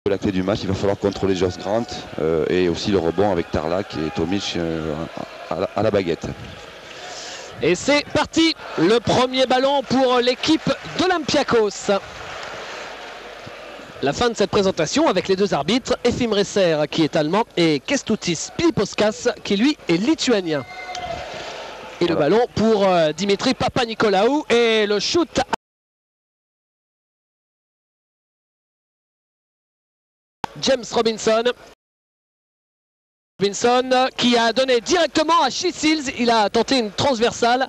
la clé du match. Il va falloir contrôler Josh Grant et aussi le rebond avec Tarlac et Tomic à la baguette. Et c'est parti, le premier ballon pour l'équipe d'Olympiakos. La fin de cette présentation avec les deux arbitres, Efim Resser qui est allemand et Kęstutis Pilipauskas qui lui est lituanien. Et le ballon pour Dimitri Papanicolaou et le shoot. James Robinson. Robinson qui a donné directement à Shea Seals. Il a tenté une transversale.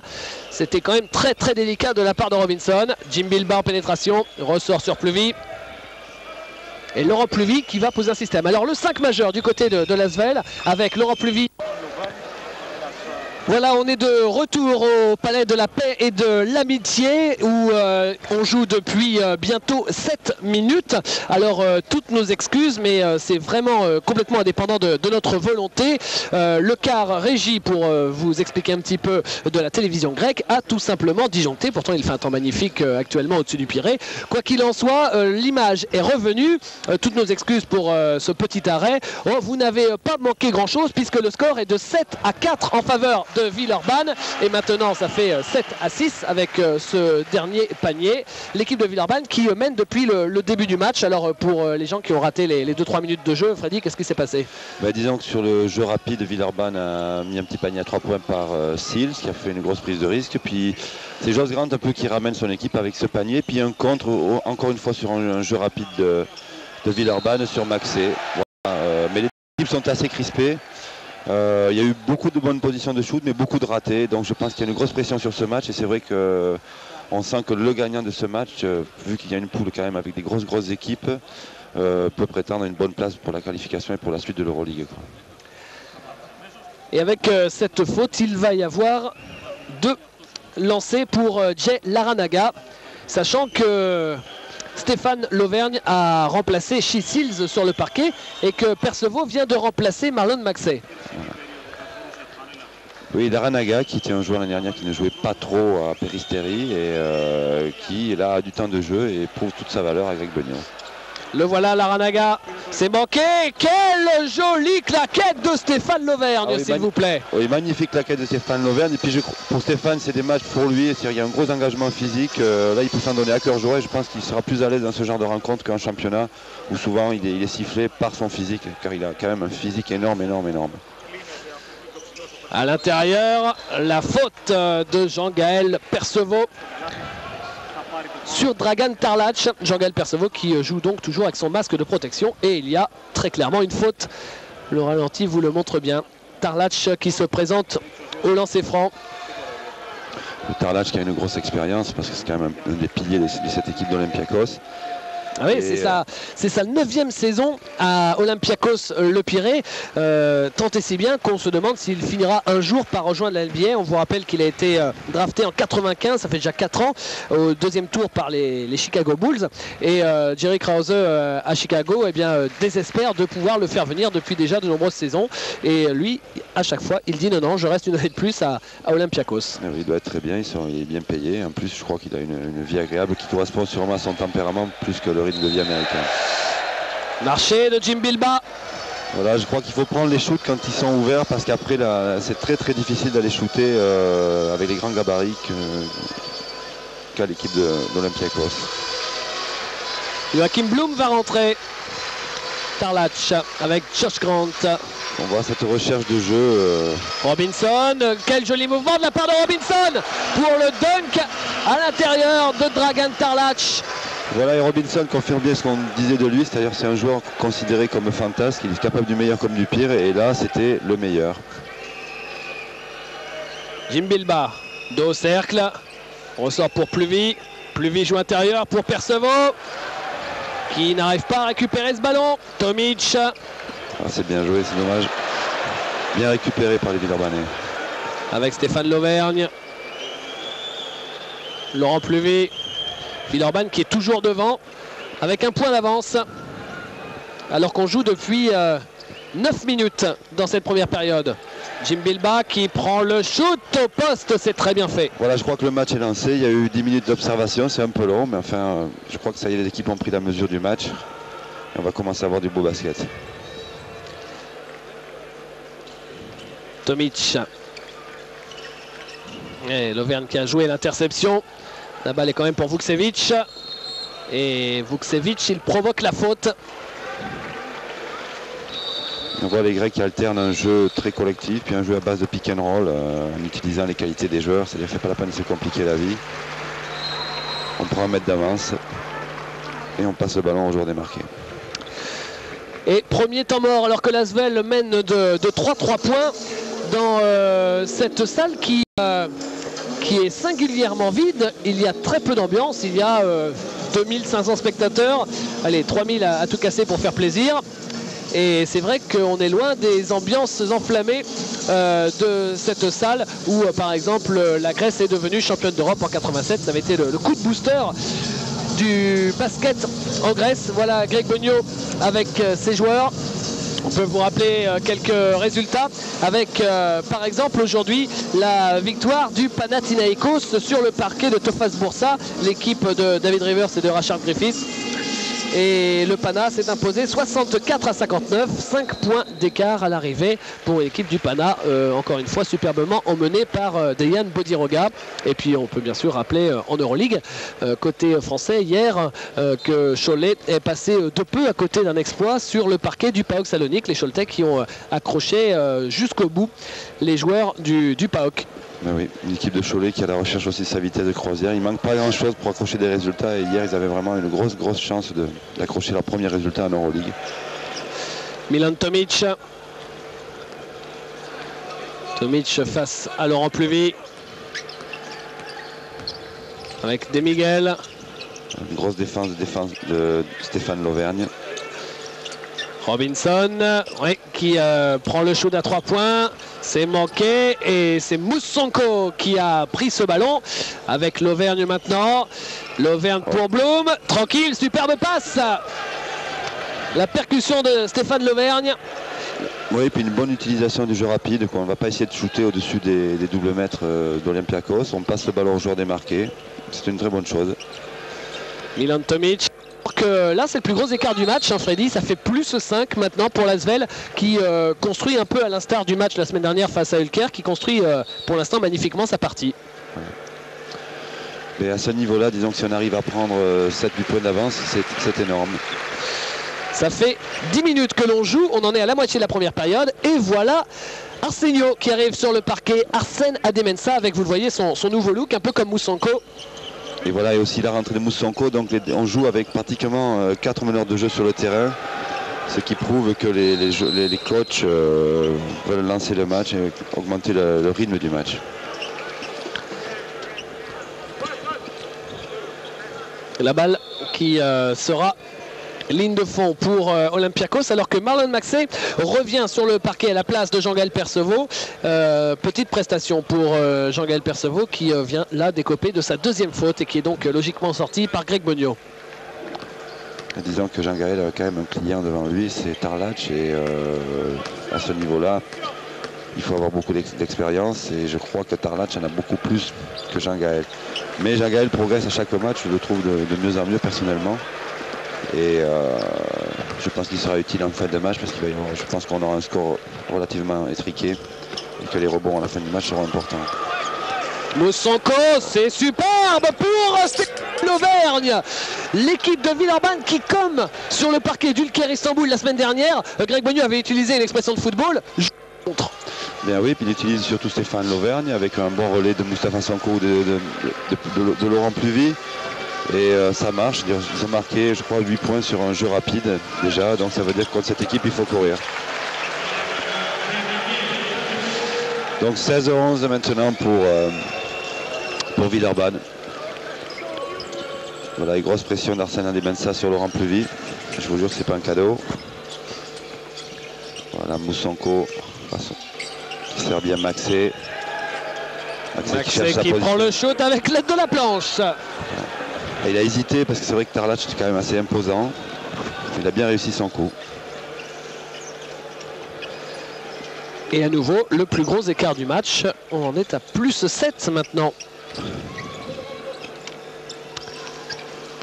C'était quand même très très délicat de la part de Robinson. Jim Bilbao en pénétration. Ressort sur Pluvy. Et Laurent Pluvy qui va poser un système. Alors le 5 majeur du côté de l'Asvel avec Laurent Pluvy. Voilà, on est de retour au Palais de la Paix et de l'Amitié où on joue depuis bientôt 7 minutes. Alors toutes nos excuses, mais c'est vraiment complètement indépendant de notre volonté. Le quart régie, pour vous expliquer un petit peu de la télévision grecque, a tout simplement disjoncté. Pourtant il fait un temps magnifique actuellement au-dessus du Pirée. Quoi qu'il en soit, l'image est revenue. Toutes nos excuses pour ce petit arrêt. Oh, vous n'avez pas manqué grand-chose puisque le score est de 7-4 en faveur de Villeurbanne et maintenant ça fait 7-6 avec ce dernier panier. L'équipe de Villeurbanne qui mène depuis le début du match. Alors pour les gens qui ont raté les 2-3 minutes de jeu, Freddy, qu'est-ce qui s'est passé? Disons que sur le jeu rapide, Villeurbanne a mis un petit panier à 3 points par Seals qui a fait une grosse prise de risque. Puis c'est Josh Grant un peu qui ramène son équipe avec ce panier. Puis un contre, encore une fois sur un jeu rapide de Villeurbanne sur Maxé. Voilà, mais les équipes sont assez crispées. Il y a eu beaucoup de bonnes positions de shoot mais beaucoup de ratés, donc je pense qu'il y a une grosse pression sur ce match et c'est vrai qu'on sent que le gagnant de ce match, vu qu'il y a une poule quand même avec des grosses équipes, peut prétendre à une bonne place pour la qualification et pour la suite de l'Euroleague. Et avec cette faute, il va y avoir 2 lancers pour Jay Larranaga, sachant que Stéphane Lauvergne a remplacé Shea Seals sur le parquet et que Perceval vient de remplacer Marlon Maxey. Oui, Larranaga qui était un joueur l'année dernière qui ne jouait pas trop à Péristeri et qui là a du temps de jeu et prouve toute sa valeur avec Beignon. Le voilà, Larranaga, c'est manqué. Quelle jolie claquette de Stéphane Lauvergne, s'il vous plaît. Oui, magnifique claquette de Stéphane Lauvergne. Et puis pour Stéphane, c'est des matchs pour lui. Il y a un gros engagement physique. Là, il peut s'en donner à cœur joie. Et je pense qu'il sera plus à l'aise dans ce genre de rencontre qu'un championnat où souvent il est sifflé par son physique, car il a quand même un physique énorme. À l'intérieur, la faute de Jean-Gaël Perceval sur Dragan Tarlac. Jean-Gaël Perceval qui joue donc toujours avec son masque de protection et il y a très clairement une faute. Le ralenti vous le montre bien. Tarlac qui se présente au lancer franc. Tarlac qui a une grosse expérience parce que c'est quand même un des piliers de cette équipe d'Olympiakos. Ah oui, c'est sa 9e saison à Olympiakos Le Pirée, tant et si bien qu'on se demande s'il finira un jour par rejoindre la NBA. On vous rappelle qu'il a été drafté en 95, ça fait déjà 4 ans, au 2e tour par les Chicago Bulls. Et Jerry Krause à Chicago désespère de pouvoir le faire venir depuis déjà de nombreuses saisons. Et lui, à chaque fois, il dit non, je reste une année de plus à Olympiakos. Il doit être très bien, il est bien payé. En plus, je crois qu'il a une vie agréable qui correspond sûrement à son tempérament plus que le rythme de vie américain. Marché de Jim Bilbao. Voilà, je crois qu'il faut prendre les shoots quand ils sont ouverts parce qu'après c'est très difficile d'aller shooter avec les grands gabarits qu'a l'équipe d'Olympiakos. Joachim Bloom va rentrer. Tarlac avec Josh Grant. On voit cette recherche de jeu. Robinson, quel joli mouvement de la part de Robinson pour le dunk à l'intérieur de Dragan Tarlac. Voilà, et Robinson confirme bien ce qu'on disait de lui, c'est-à-dire c'est un joueur considéré comme fantasque, il est capable du meilleur comme du pire, et là c'était le meilleur. Jim Bilbao, dos au cercle, ressort pour Pluvy, Pluvy joue intérieur pour Perceval, qui n'arrive pas à récupérer ce ballon. Tomic. C'est bien joué, c'est dommage. Bien récupéré par les Villeurbanais. Avec Stéphane Lauvergne. Laurent Pluvy. Villeurbanne qui est toujours devant avec un point d'avance alors qu'on joue depuis 9 minutes dans cette première période. Jim Bilbao qui prend le shoot au poste, c'est très bien fait. Voilà, je crois que le match est lancé, il y a eu 10 minutes d'observation, c'est un peu long, mais enfin je crois que ça y est, les équipes ont pris la mesure du match. Et on va commencer à avoir du beau basket. Tomic. Et l'Auvergne qui a joué l'interception. La balle est quand même pour Vukcevic. Et Vukcevic, il provoque la faute. On voit les Grecs qui alternent un jeu très collectif, puis un jeu à base de pick and roll, en utilisant les qualités des joueurs. C'est-à-dire qu'il ne fait pas la peine de se compliquer la vie. On prend un mètre d'avance et on passe le ballon au joueur démarqué. Et premier temps mort alors que l'Asvel mène de 3 points dans cette salle qui est singulièrement vide. Il y a très peu d'ambiance, il y a 2500 spectateurs, allez 3000 à tout casser pour faire plaisir. Et c'est vrai qu'on est loin des ambiances enflammées de cette salle où par exemple la Grèce est devenue championne d'Europe en 87. Ça avait été le coup de booster du basket en Grèce. Voilà Greg Beugnot avec ses joueurs. On peut vous rappeler quelques résultats avec par exemple aujourd'hui la victoire du Panathinaikos sur le parquet de Tofas Bursa, l'équipe de David Rivers et de Rashard Griffiths. Et le Pana s'est imposé 64-59, 5 points d'écart à l'arrivée pour l'équipe du Pana, encore une fois superbement emmenée par Dejan Bodiroga. Et puis on peut bien sûr rappeler en Euroleague, côté français hier, que Cholet est passé de peu à côté d'un exploit sur le parquet du PAOK Salonique. Les Choletais qui ont accroché jusqu'au bout les joueurs du PAOK. Ben oui, une équipe de Cholet qui a la recherche aussi de sa vitesse de croisière. Il manque pas grand chose pour accrocher des résultats et hier ils avaient vraiment une grosse chance d'accrocher leur premier résultat en Euroleague. Milan Tomic. Tomic face à Laurent Pluvy. Avec Demiguel. Une grosse défense de Stéphane L'Auvergne. Robinson, oui, qui prend le shoot à 3 points. C'est manqué et c'est Moussonko qui a pris ce ballon avec l'Auvergne maintenant. L'Auvergne pour Blum. Tranquille, superbe passe. La percussion de Stéphane L'Auvergne. Oui, et puis une bonne utilisation du jeu rapide. On ne va pas essayer de shooter au-dessus des doubles mètres d'Olympiakos. On passe le ballon au joueur démarqué. C'est une très bonne chose. Milan Tomic. Que là c'est le plus gros écart du match, hein, Freddy, ça fait plus 5 maintenant pour l'Asvel qui construit un peu à l'instar du match la semaine dernière face à Ulker, qui construit pour l'instant magnifiquement sa partie. Et à ce niveau-là, disons que si on arrive à prendre 7-8 points d'avance, c'est énorme. Ça fait 10 minutes que l'on joue, on en est à la moitié de la première période et voilà Arsenio qui arrive sur le parquet, Arsène Ademensa avec, vous le voyez, son nouveau look, un peu comme Moussonko. Et voilà, et aussi la rentrée de Moussonko, donc on joue avec pratiquement 4 meneurs de jeu sur le terrain, ce qui prouve que les coachs veulent lancer le match et augmenter le rythme du match. La balle qui sera ligne de fond pour Olympiakos, alors que Marlon Maxey revient sur le parquet à la place de Jean-Gaël Percevaux. Petite prestation pour Jean-Gaël Percevaux qui vient là décoper de sa deuxième faute et qui est donc logiquement sorti par Greg Beugnot. Disons que Jean-Gaël a quand même un client devant lui, c'est Tarlac, et à ce niveau-là, il faut avoir beaucoup d'expérience et je crois que Tarlac en a beaucoup plus que Jean-Gaël. Mais Jean-Gaël progresse à chaque match, je le trouve de mieux en mieux personnellement. Et je pense qu'il sera utile en fin de match parce je pense qu'on aura un score relativement étriqué et que les rebonds à la fin du match seront importants. Moussonko, c'est superbe pour l'Auvergne. L'équipe de Villeurbanne qui, comme sur le parquet d'Ulker Istanbul la semaine dernière, Greg Beugnot avait utilisé une expression de football, contre. Bien oui, puis il utilise surtout Stéphane L'Auvergne avec un bon relais de Moustapha Sonko ou de Laurent Pluvy. Et ça marche, ils ont marqué je crois 8 points sur un jeu rapide déjà, donc ça veut dire que contre cette équipe il faut courir. Donc 16-11 maintenant pour Villeurbanne. Voilà, une grosse pression d'Arsène Ademensa sur Laurent Pluvy. Je vous jure que c'est pas un cadeau. Voilà, Moussonko qui sert bien Maxey. Maxey qui prend le shoot avec l'aide de la planche. Voilà. Il a hésité parce que c'est vrai que Tarlac est quand même assez imposant. Il a bien réussi son coup. Et à nouveau, le plus gros écart du match. On en est à plus 7 maintenant.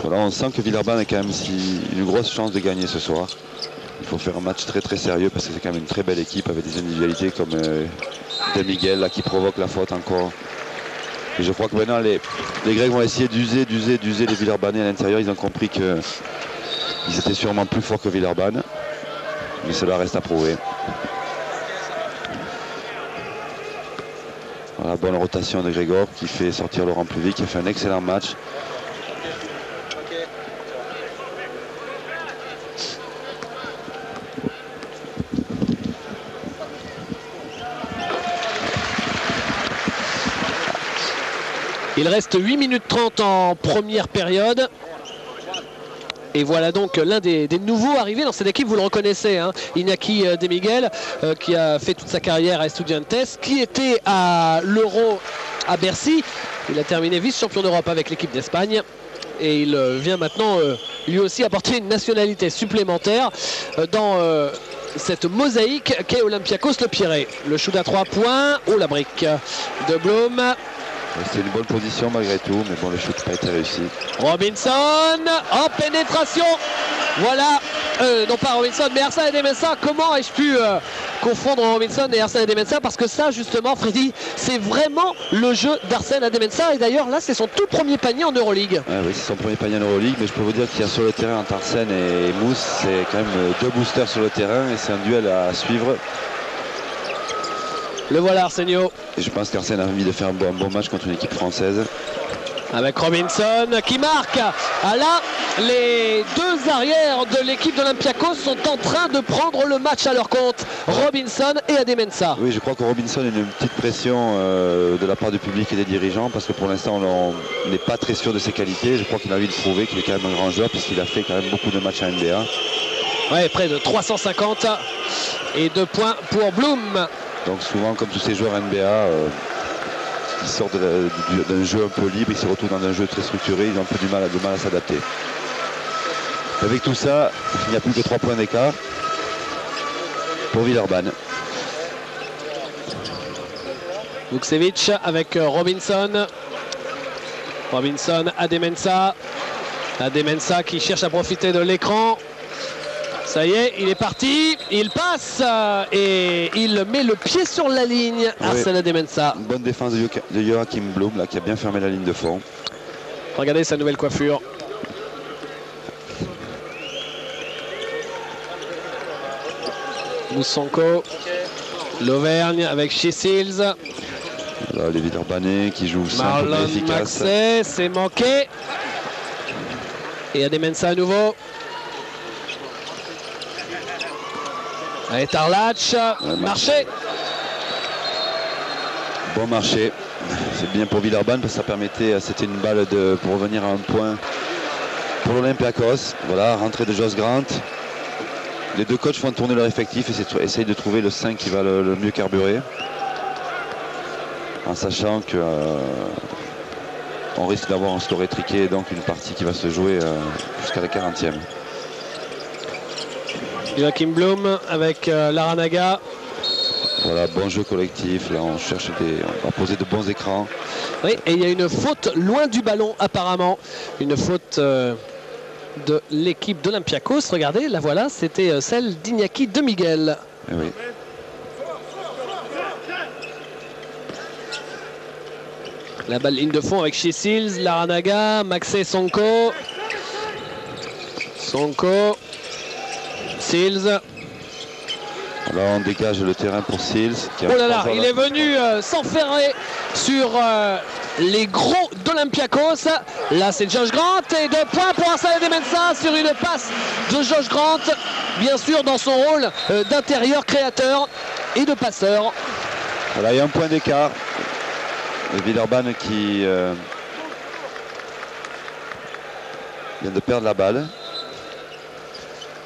Voilà, on sent que Villeurbanne a quand même une grosse chance de gagner ce soir. Il faut faire un match très très sérieux parce que c'est quand même une très belle équipe avec des individualités comme De Miguel là, qui provoque la faute encore. Et je crois que maintenant les Grecs vont essayer d'user les Villeurbanais à l'intérieur. Ils ont compris qu'ils étaient sûrement plus forts que Villeurbanne. Mais cela reste à prouver. Voilà, bonne rotation de Grégor qui fait sortir Laurent Pluvy, qui a fait un excellent match. Il reste 8 minutes 30 en première période. Et voilà donc l'un des nouveaux arrivés dans cette équipe, vous le reconnaissez, hein, Iñaki De Miguel, qui a fait toute sa carrière à Estudiantes, qui était à l'Euro à Bercy. Il a terminé vice-champion d'Europe avec l'équipe d'Espagne. Et il vient maintenant lui aussi apporter une nationalité supplémentaire dans cette mosaïque qu'est Olympiakos Le Pirée. Le shoot à 3 points, oh la brique de Blum. C'est une bonne position malgré tout, mais bon, le shoot n'a pas été réussi. Robinson en pénétration. Voilà, non pas Robinson, mais Ersan Edemensa. Comment ai-je pu confondre Robinson et Ersan Edemensa? Parce que ça, justement, Freddy, c'est vraiment le jeu d'Ersan Edemensa. Et d'ailleurs, là, c'est son tout premier panier en Euroleague. Ah oui, c'est son premier panier en Euroleague, mais je peux vous dire qu'il y a sur le terrain entre Arsène et Mousse, c'est quand même deux boosters sur le terrain et c'est un duel à suivre. Le voilà Arsenio. Et je pense qu'Arsène a envie de faire un bon match contre une équipe française. Avec Robinson qui marque. Ah là, les deux arrières de l'équipe d'Olympiakos sont en train de prendre le match à leur compte. Robinson et Edemensa. Oui, je crois que Robinson a une petite pression de la part du public et des dirigeants parce que pour l'instant on n'est pas très sûr de ses qualités. Je crois qu'il a envie de prouver qu'il est quand même un grand joueur puisqu'il a fait quand même beaucoup de matchs à NBA. Ouais, près de 350 et 2 points pour Blum. Donc souvent, comme tous ces joueurs NBA, ils sortent d'un jeu un peu libre, ils se retrouvent dans un jeu très structuré, ils ont un peu du mal à s'adapter. Avec tout ça, il n'y a plus que 3 points d'écart pour Villeurbanne. Vukcevic avec Robinson. Robinson, Edemensa. Edemensa qui cherche à profiter de l'écran. Ça y est, il est parti, il passe et il met le pied sur la ligne, Ersan Edemensa. Une bonne défense de Joachim Blum là, qui a bien fermé la ligne de fond. Regardez sa nouvelle coiffure. Moussonko, l'Auvergne avec Chesils. Voilà, les Villeurbanais qui jouent simple Marlon mais efficace. Maxey, c'est manqué. Et Edemensa à nouveau. Allez, Tarlac, marché. Bon marché. C'est bien pour Villeurbanne parce que ça permettait, c'était une balle pour revenir à un point pour l'Olympiakos. Voilà, rentrée de Josh Grant. Les deux coachs font tourner leur effectif et essayent de trouver le 5 qui va le mieux carburer. En sachant que on risque d'avoir un score étriqué et donc une partie qui va se jouer jusqu'à la 40e. Joachim Blum avec Laranaga. Voilà, bon jeu collectif. Là, on va poser de bons écrans. Oui, et il y a une faute loin du ballon apparemment. Une faute de l'équipe d'Olympiakos. Regardez, la voilà, c'était celle d'Iñaki De Miguel. Eh oui. La balle ligne de fond avec Chesils, Laranaga, Maxey, Sonko. Sonko. Sils. Là, on dégage le terrain pour Sils. Oh là là, il est venu s'enferrer sur les gros d'Olympiakos. Là, c'est Josh Grant et 2 points pour Ersan Edemensa sur une passe de Josh Grant. Bien sûr, dans son rôle d'intérieur créateur et de passeur. Voilà, il y a un point d'écart. Villeurbanne qui vient de perdre la balle.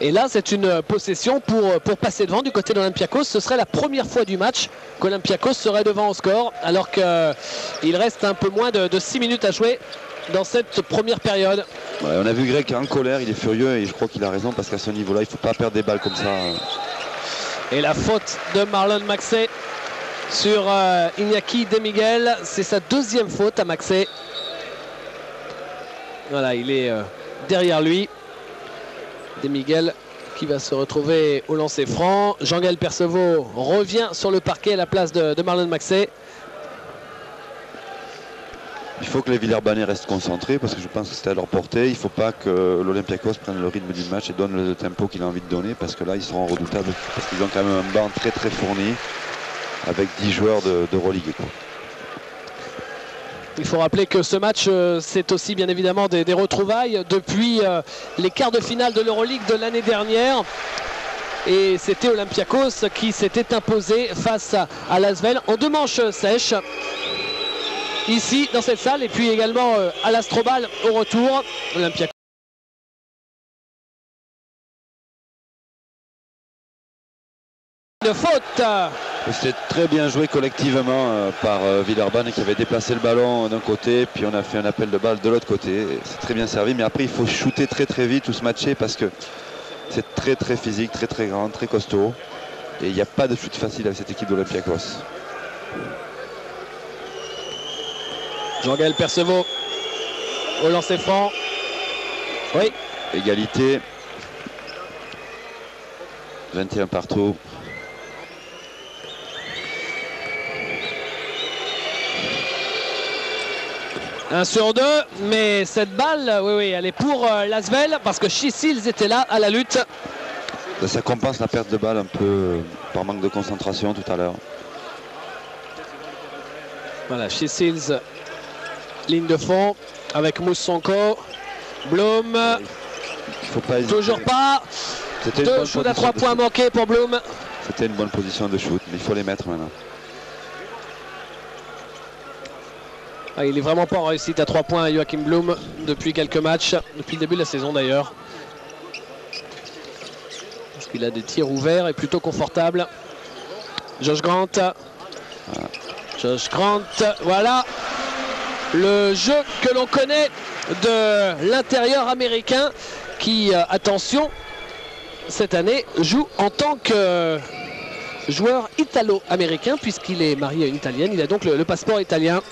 Et là, c'est une possession pour passer devant du côté de l'Olympiakos. Ce serait la première fois du match qu'Olympiakos serait devant au score, alors qu'il reste un peu moins de 6 minutes à jouer dans cette première période. Ouais, on a vu Greg en colère, il est furieux et je crois qu'il a raison parce qu'à ce niveau-là, il ne faut pas perdre des balles comme ça. Et la faute de Marlon Maxey sur Iñaki De Miguel. C'est sa deuxième faute à Maxey. Voilà, il est derrière lui. De Miguel qui va se retrouver au lancer franc. Jean-Gaël Perceval revient sur le parquet à la place de Marlon Maxey. Il faut que les Villeurbanais restent concentrés parce que je pense que c'était à leur portée. Il ne faut pas que l'Olympiakos prenne le rythme du match et donne le tempo qu'il a envie de donner parce que là ils seront redoutables parce qu'ils ont quand même un banc très très fourni avec 10 joueurs d'Euroleague. Il faut rappeler que ce match, c'est aussi bien évidemment des retrouvailles depuis les quarts de finale de l'Euroleague de l'année dernière. Et c'était Olympiakos qui s'était imposé face à l'Asvel en 2 manches sèches. Ici dans cette salle et puis également à l'Astrobal au retour. Olympiakos. Une faute. C'était très bien joué collectivement par Villeurbanne qui avait déplacé le ballon d'un côté, puis on a fait un appel de balle de l'autre côté. C'est très bien servi, mais après il faut shooter très très vite ou se matcher parce que c'est très très physique, très très grand, très costaud. Et il n'y a pas de shoot facile avec cette équipe d'Olympiakos. Jean-Gaël Perceval au lancer franc. Oui. Égalité. 21 partout. Un sur 2, mais cette balle, oui, elle est pour l'Asvel parce que Chisils était là à la lutte. Ça compense la perte de balle un peu par manque de concentration tout à l'heure. Voilà, Chisils, ligne de fond avec Moussonko, Blum. Faut pas hésiter. Toujours pas. 2 shoots à 3 points manqués pour Blum. C'était une bonne position de shoot, mais il faut les mettre maintenant. Ah, il est vraiment pas en réussite à 3 points à Joachim Blum depuis quelques matchs, depuis le début de la saison d'ailleurs. Parce qu'il a des tirs ouverts et plutôt confortables. Josh Grant. Josh Grant, voilà le jeu que l'on connaît de l'intérieur américain qui, attention, cette année joue en tant que joueur italo-américain puisqu'il est marié à une italienne. Il a donc le passeport italien.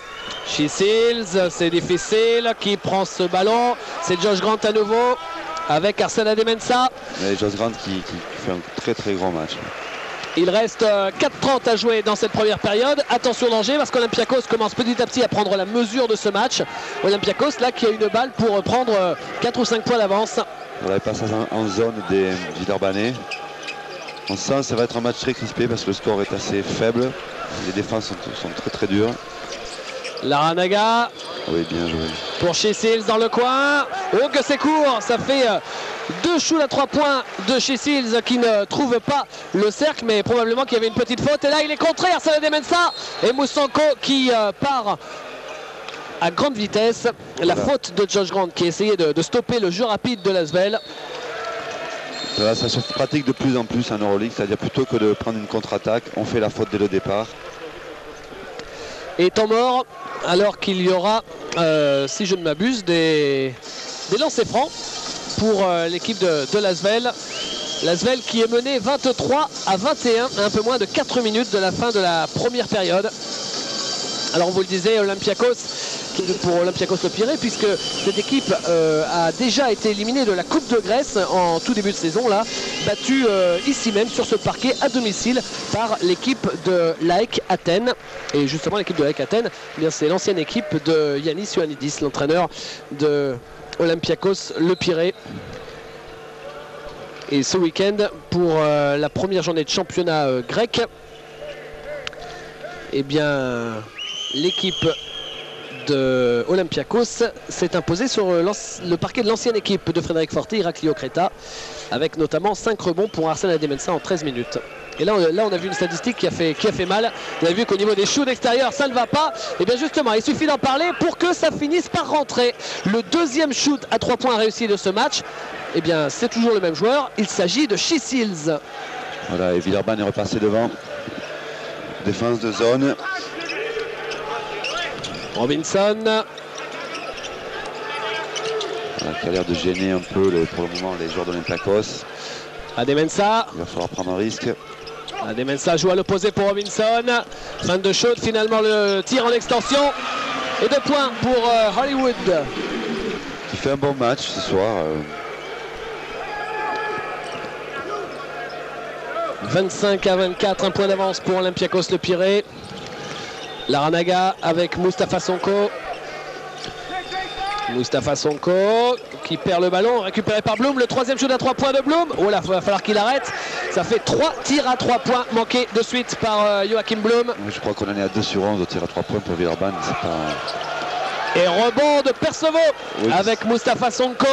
Chisils, c'est difficile, qui prend ce ballon, c'est Josh Grant à nouveau avec Arsène Ademensah. Et Josh Grant qui fait un très très grand match. Il reste 4:30 à jouer dans cette première période. Attention au danger parce qu'Olympiakos commence petit à petit à prendre la mesure de ce match. Olympiakos là qui a une balle pour prendre 4 ou 5 points d'avance. Voilà, il passe en zone des Villeurbanais. On sent que ça va être un match très crispé parce que le score est assez faible. Les défenses sont très très dures. Laranaga. Oui, bien joué. Pour Chisils dans le coin. Oh que c'est court, ça fait 2 shoots à 3 points de Chisils qui ne trouve pas le cercle, mais probablement qu'il y avait une petite faute. Et là il est contré, Arsène Ademensah et Moussonko qui part à grande vitesse. La faute de Josh Grant qui essayait de stopper le jeu rapide de l'Asvel. Ça se pratique de plus en plus en Euroleague, c'est-à-dire plutôt que de prendre une contre-attaque, on fait la faute dès le départ. Et temps mort, alors qu'il y aura, si je ne m'abuse, des lancers francs pour l'équipe de l'Asvel. L'Asvel qui est menée 23-21, à un peu moins de 4 minutes de la fin de la première période. Alors on vous le disait, pour Olympiakos Le Pirée, puisque cette équipe a déjà été éliminée de la Coupe de Grèce en tout début de saison, là, battue ici même sur ce parquet à domicile par l'équipe de l'AEK Athènes. Et justement l'équipe de l'AEK Athènes, eh bien c'est l'ancienne équipe de Yannis Ioannidis, l'entraîneur de Olympiakos Le Pirée. Et ce week-end, pour la première journée de championnat grec, eh bien l'équipe de Olympiakos s'est imposée sur le parquet de l'ancienne équipe de Frédéric Forté, Iraklio Creta, avec notamment 5 rebonds pour Arsène Ademensah en 13 minutes. Et là on a vu une statistique qui a fait mal. Vous avez vu qu'au niveau des shoots extérieurs, ça ne va pas. Et bien justement, il suffit d'en parler pour que ça finisse par rentrer. Le deuxième shoot à 3 points réussi de ce match, et bien c'est toujours le même joueur. Il s'agit de Chisils. Voilà, et Villeurbanne est repassé devant. Défense de zone. Robinson. Voilà, qui a l'air de gêner un peu pour le moment les joueurs d'Olympiakos. Ademensah. Il va falloir prendre un risque. Ademensah joue à l'opposé pour Robinson. Fin de shoot, finalement le tir en extension. Et 2 points pour Hollywood. qui fait un bon match ce soir. 25-24, un point d'avance pour Olympiakos Le Pirée. Laranaga avec Moustapha Sonko. Moustapha Sonko qui perd le ballon, récupéré par Blum. Le troisième shoot à 3 points de Blum. Oh là, il va falloir qu'il arrête. Ça fait 3 tirs à 3 points manqués de suite par Joachim Blum. Oui, je crois qu'on en est à 2 sur 11 de tirs à 3 points pour Villeurbanne. Et rebond de Percevaux avec Moustapha Sonko.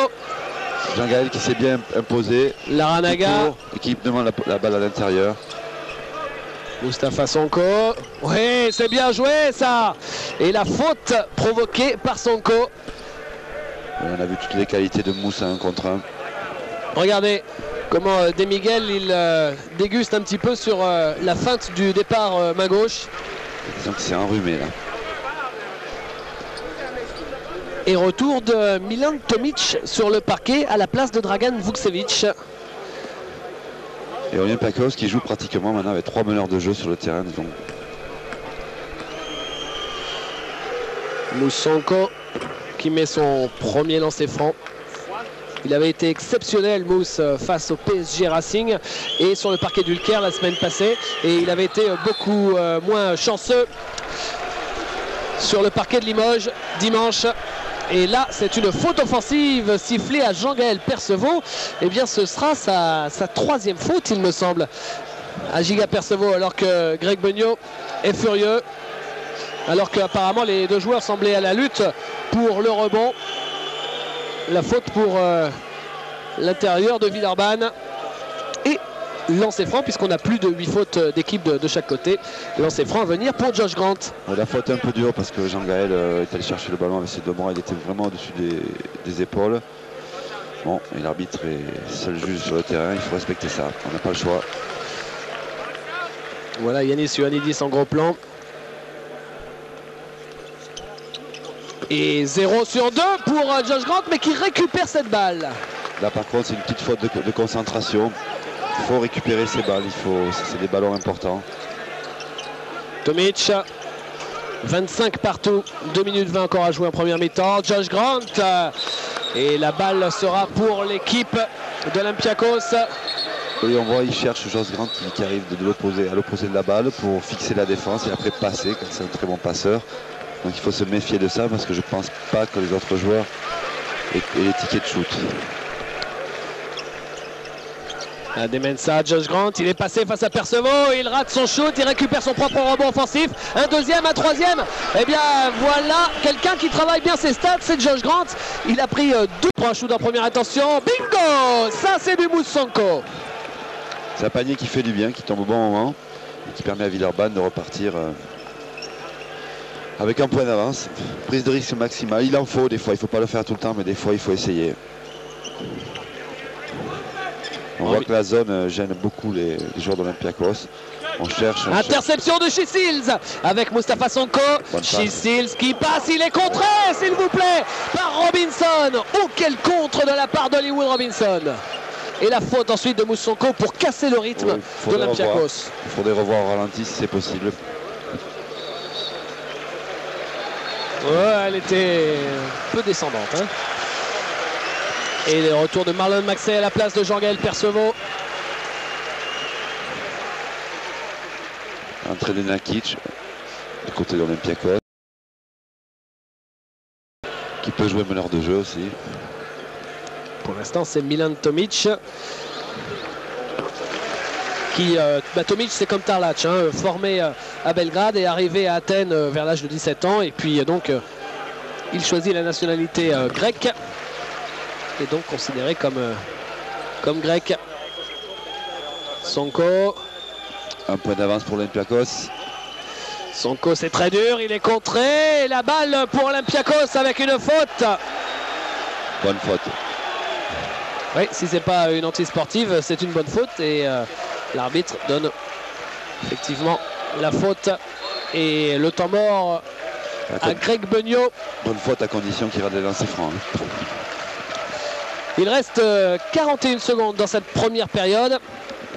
Jean-Gaël qui s'est bien imposé. Laranaga. Et qui demande la balle à l'intérieur. Moustapha Sonko. Oui, c'est bien joué ça. Et la faute provoquée par Sonko. On a vu toutes les qualités de Mousse à 1 contre 1. Regardez comment Demiguel il déguste un petit peu sur la feinte du départ main gauche. Disons que c'est enrhumé là. Et retour de Milan Tomic sur le parquet à la place de Dragan Vukcevic. Et Olympiakos qui joue pratiquement maintenant avec 3 meneurs de jeu sur le terrain. Donc. Moussonko qui met son premier lancer franc. Il avait été exceptionnel, Mousse, face au PSG Racing et sur le parquet d'Ulker la semaine passée. Et il avait été beaucoup moins chanceux sur le parquet de Limoges dimanche. Et là, c'est une faute offensive sifflée à Jean-Gaël Percevaux. Eh bien, ce sera sa 3e faute, il me semble, à Giga Percevaux, alors que Greg Beugnot est furieux. Alors qu'apparemment, les deux joueurs semblaient à la lutte pour le rebond. La faute pour l'intérieur de Villeurbanne. Et lancer franc, puisqu'on a plus de 8 fautes d'équipe de chaque côté. Lancer franc à venir pour Josh Grant. La faute est un peu dure parce que Jean-Gaël est allé chercher le ballon avec ses 2 bras. Il était vraiment au-dessus des épaules. Bon, et l'arbitre est seul juge sur le terrain. Il faut respecter ça. On n'a pas le choix. Voilà Yanis Ioannidis en gros plan. Et 0 sur 2 pour Josh Grant, mais qui récupère cette balle. Là par contre c'est une petite faute de concentration. Il faut récupérer ces balles, c'est des ballons importants. Tomic, 25 partout, 2 minutes 20 encore à jouer en première mi-temps. Josh Grant, et la balle sera pour l'équipe d'Olympiakos. Et on voit, il cherche Josh Grant qui arrive à l'opposé de la balle pour fixer la défense et après passer, car c'est un très bon passeur. Donc il faut se méfier de ça parce que je ne pense pas que les autres joueurs aient les tickets de shoot. Demensa, Josh Grant, il est passé face à Percevaux, il rate son shoot, il récupère son propre rebond offensif, un deuxième, un troisième. Eh bien voilà, quelqu'un qui travaille bien ses stats, c'est Josh Grant. Il a pris 2 pour un shoot en première intention. Bingo! Ça c'est du Moussonko. C'est un panier qui fait du bien, qui tombe au bon moment et qui permet à Villeurbanne de repartir avec un point d'avance. Prise de risque maximale, il en faut des fois, il ne faut pas le faire tout le temps, mais des fois il faut essayer. On voit que la zone gêne beaucoup les joueurs d'Olympiakos. On cherche. Interception de Chisils avec Moustapha Sonko. Chisils qui passe, il est contré, s'il vous plaît, par Robinson. Oh, quel contre de la part d'Hollywood Robinson. Et la faute ensuite de Moussonko pour casser le rythme d'Olympiakos. Il faudrait revoir au ralenti si c'est possible. Ouais, elle était peu descendante. Hein. Et le retour de Marlon Maxey à la place de Jean-Gaël Percevaux. Entrée de Nakic du côté d'Olympiakos. Qui peut jouer meneur de jeu aussi. Pour l'instant, c'est Milan Tomic. Tomic, c'est comme Tarlac, hein, formé à Belgrade et arrivé à Athènes vers l'âge de 17 ans. Et puis donc, il choisit la nationalité grecque. Et donc considéré comme grec. Sonko. Un point d'avance pour Olympiakos. Sonko, c'est très dur, il est contré. Et la balle pour Olympiakos avec une faute. Bonne faute. Oui, si c'est pas une anti-sportive, c'est une bonne faute. Et l'arbitre donne effectivement la faute. Et le temps mort à Greg Beugnot. Bonne faute à condition qu'il rate des lancers francs. Il reste 41 secondes dans cette première période.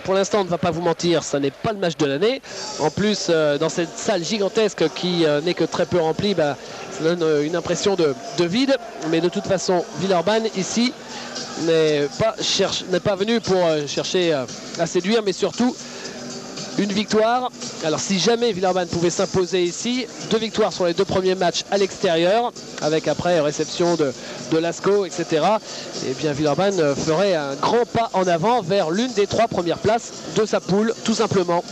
pour l'instant, on ne va pas vous mentir, ça n'est pas le match de l'année. En plus, dans cette salle gigantesque qui n'est que très peu remplie, ça donne une impression de vide. Mais de toute façon, Villeurbanne, ici, n'est pas venu pour chercher à séduire, mais surtout une victoire. Alors si jamais Villeurbanne pouvait s'imposer ici, 2 victoires sur les 2 premiers matchs à l'extérieur, avec après réception de Lascaux, etc. Et bien Villeurbanne ferait un grand pas en avant vers l'une des 3 premières places de sa poule, tout simplement.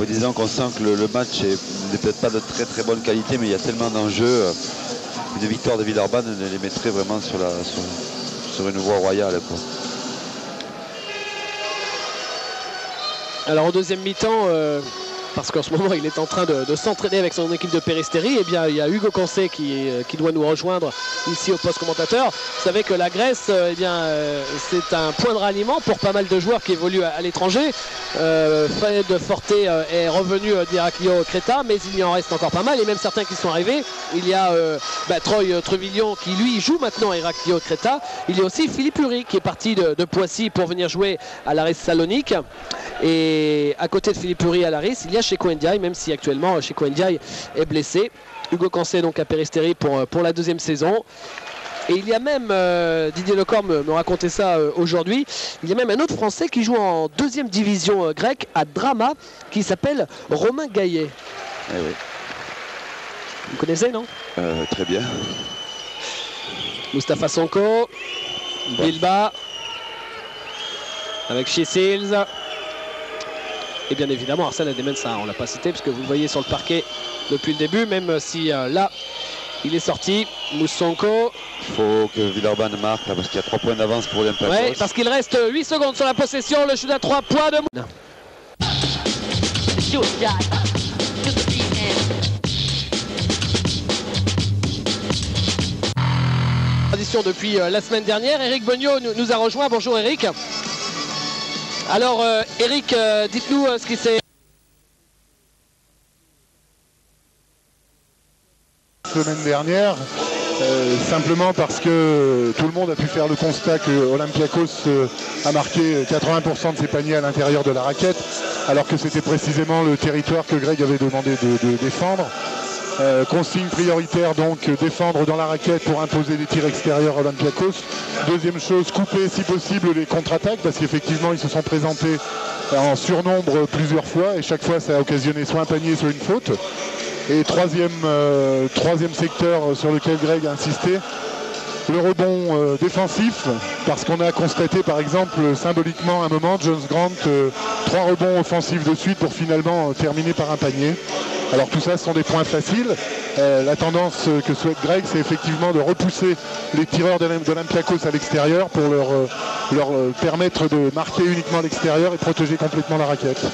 Disons qu'on sent que le match n'est peut-être pas de très très bonne qualité, mais il y a tellement d'enjeux. Une victoire de Villeurbanne les mettrait vraiment sur une voie royale, quoi. Alors au deuxième mi-temps, parce qu'en ce moment il est en train de s'entraîner avec son équipe de Péristeri, et bien il y a Hugo Cancé qui doit nous rejoindre ici au poste commentateur. Vous savez que la Grèce, c'est un point de ralliement pour pas mal de joueurs qui évoluent à l'étranger. Fred Forte est revenu d'Héraklion Creta, mais il y en reste encore pas mal, et même certains qui sont arrivés. Il y a Troy Trevillon qui lui joue maintenant à Héraklion Creta. Il y a aussi Philippe Uri qui est parti de Poissy pour venir jouer à l'Aris Salonique. Et à côté de Philippe Uri à l'Aris, il y a Cheikhou Ndiaye, même si actuellement Cheikhou Ndiaye est blessé. Hugo Cancé donc à Péristeri pour la 2e saison. Et il y a même, Didier Lecor me racontait ça aujourd'hui, il y a même un autre Français qui joue en 2e division grecque à Drama, qui s'appelle Romain Gaillet. Eh oui. Vous connaissez, non? Très bien. Moustapha Sonko, Bilba, avec Chesils. Et bien évidemment Arsène Adémensa, on ne l'a pas cité parce que vous le voyez sur le parquet depuis le début, même si là il est sorti. Moussonko. Il faut que Villeurbanne marque là, parce qu'il y a 3 points d'avance pour l'Olympiakos. Oui, parce qu'il reste 8 secondes sur la possession, le shoot à 3 points de tradition depuis la semaine dernière. Éric Beugnot nous a rejoint. Bonjour Éric. Alors Éric, dites-nous ce qui s'est... Semaine dernière, simplement parce que tout le monde a pu faire le constat que Olympiakos a marqué 80% de ses paniers à l'intérieur de la raquette, alors que c'était précisément le territoire que Greg avait demandé de défendre. Consigne prioritaire donc, défendre dans la raquette pour imposer des tirs extérieurs à Olympiakos. Deuxième chose, couper si possible les contre-attaques, parce qu'effectivement ils se sont présentés en surnombre plusieurs fois et chaque fois ça a occasionné soit un panier soit une faute. Et troisième secteur sur lequel Greg a insisté, le rebond défensif, parce qu'on a constaté par exemple symboliquement un moment Jones Grant 3 rebonds offensifs de suite pour finalement terminer par un panier. Alors tout ça ce sont des points faciles. La tendance que souhaite Greg, c'est effectivement de repousser les tireurs d'Olympiakos à l'extérieur pour leur permettre de marquer uniquement l'extérieur et protéger complètement la raquette.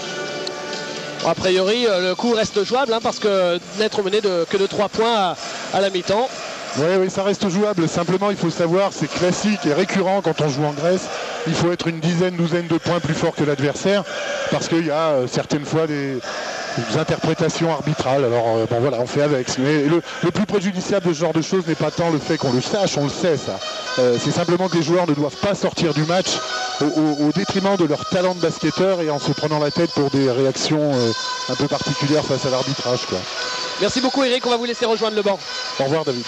A priori, le coup reste jouable, hein, parce que n'être mené que de 3 points à la mi-temps. Oui, ça reste jouable. Simplement, il faut savoir, c'est classique et récurrent quand on joue en Grèce. Il faut être une douzaine de points plus fort que l'adversaire, parce qu'il y a certaines fois des interprétations arbitrales. Alors bon voilà, on fait avec. Mais le plus préjudiciable de ce genre de choses n'est pas tant le fait qu'on le sache, on le sait ça. C'est simplement que les joueurs ne doivent pas sortir du match au détriment de leur talent de basketteur et en se prenant la tête pour des réactions un peu particulières face à l'arbitrage, quoi. Merci beaucoup Eric, on va vous laisser rejoindre le banc. Au revoir David.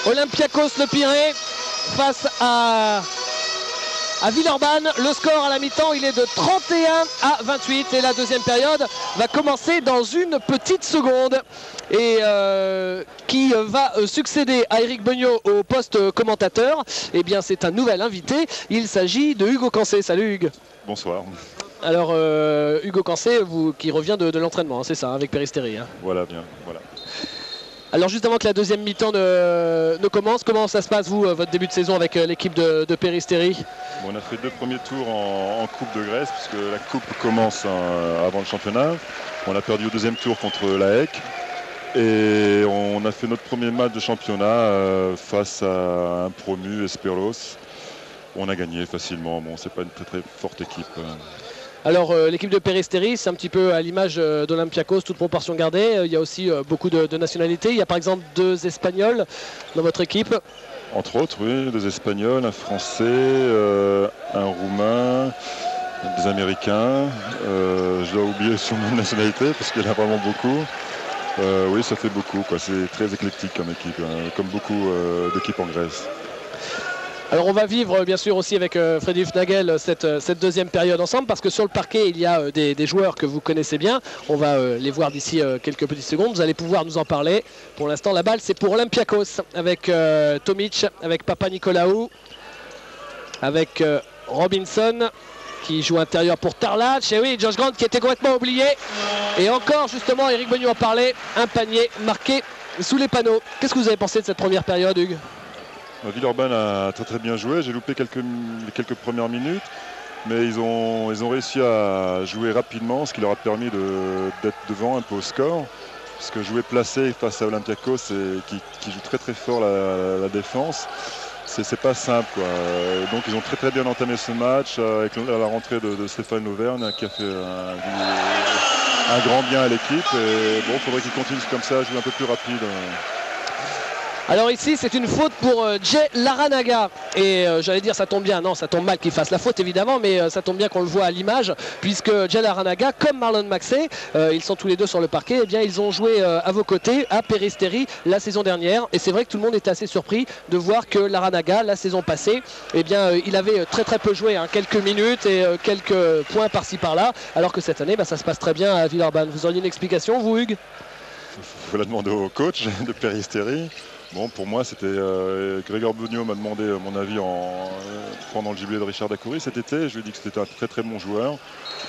Olympiakos Le Pirée face à Villeurbanne. Le score à la mi-temps, il est de 31-28 et la deuxième période va commencer dans une petite seconde. Et qui va succéder à Éric Beugnot au poste commentateur, eh bien c'est un nouvel invité. Il s'agit de Hugo Cancé. Salut Hugues. Bonsoir. Alors Hugo Cancé, qui revient de l'entraînement, hein, c'est ça, avec Péristeri. Hein. Voilà, bien, voilà. Alors juste avant que la deuxième mi-temps ne commence, comment ça se passe vous, votre début de saison avec l'équipe de Péristeri? Bon, on a fait 2 premiers tours en Coupe de Grèce, puisque la Coupe commence avant le championnat. On a perdu au 2e tour contre l'AEK. Et on a fait notre premier match de championnat face à un promu, Esperos. On a gagné facilement. Bon, c'est pas une très forte équipe. Alors l'équipe de Péristeri, c'est un petit peu à l'image d'Olympiakos, toute proportion gardée. Il y a aussi beaucoup de nationalités. Il y a par exemple 2 Espagnols dans votre équipe. Entre autres, oui, des Espagnols, un Français, un Roumain, des Américains. Je dois oublier sur mon nationalité parce qu'il y en a vraiment beaucoup. Oui, ça fait beaucoup, quoi. C'est très éclectique comme équipe, comme beaucoup d'équipes en Grèce. Alors on va vivre bien sûr aussi avec Freddy Fnagel cette deuxième période ensemble, parce que sur le parquet il y a des joueurs que vous connaissez bien. On va les voir d'ici quelques petites secondes, vous allez pouvoir nous en parler. Pour l'instant la balle c'est pour Olympiakos avec Tomic, avec Papanicolaou, avec Robinson qui joue intérieur pour Tarlac. Et oui, Josh Grant qui était complètement oublié. Et encore justement, Eric Beugnot en parlait, un panier marqué sous les panneaux. Qu'est-ce que vous avez pensé de cette première période, Hugues? Villeurbanne a très bien joué. J'ai loupé quelques premières minutes, mais ils ont réussi à jouer rapidement, ce qui leur a permis d'être devant un peu au score. Parce que jouer placé face à Olympiakos qui joue très fort la défense, c'est pas simple, quoi. Donc ils ont très bien entamé ce match avec la rentrée de Stéphane Lauvergne qui a fait un grand bien à l'équipe. Et bon, il faudrait qu'ils continuent comme ça, à jouer un peu plus rapide. Alors ici c'est une faute pour Jay Larranaga et j'allais dire ça tombe bien, non ça tombe mal qu'il fasse la faute évidemment, mais ça tombe bien qu'on le voit à l'image, puisque Jay Larranaga comme Marlon Maxey, ils sont tous les deux sur le parquet, et bien ils ont joué à vos côtés à Peristeri la saison dernière, et c'est vrai que tout le monde était assez surpris de voir que Larranaga la saison passée, eh bien il avait très peu joué, hein, quelques minutes et quelques points par-ci par-là, alors que cette année ça se passe très bien à Villeurbanne. Vous auriez une explication vous, Hugues? Il faut la demander au coach de Peristeri. Bon, pour moi, c'était Grégor Beugnot m'a demandé mon avis pendant le jubilé de Richard Dacoury cet été. Je lui ai dit que c'était un très bon joueur.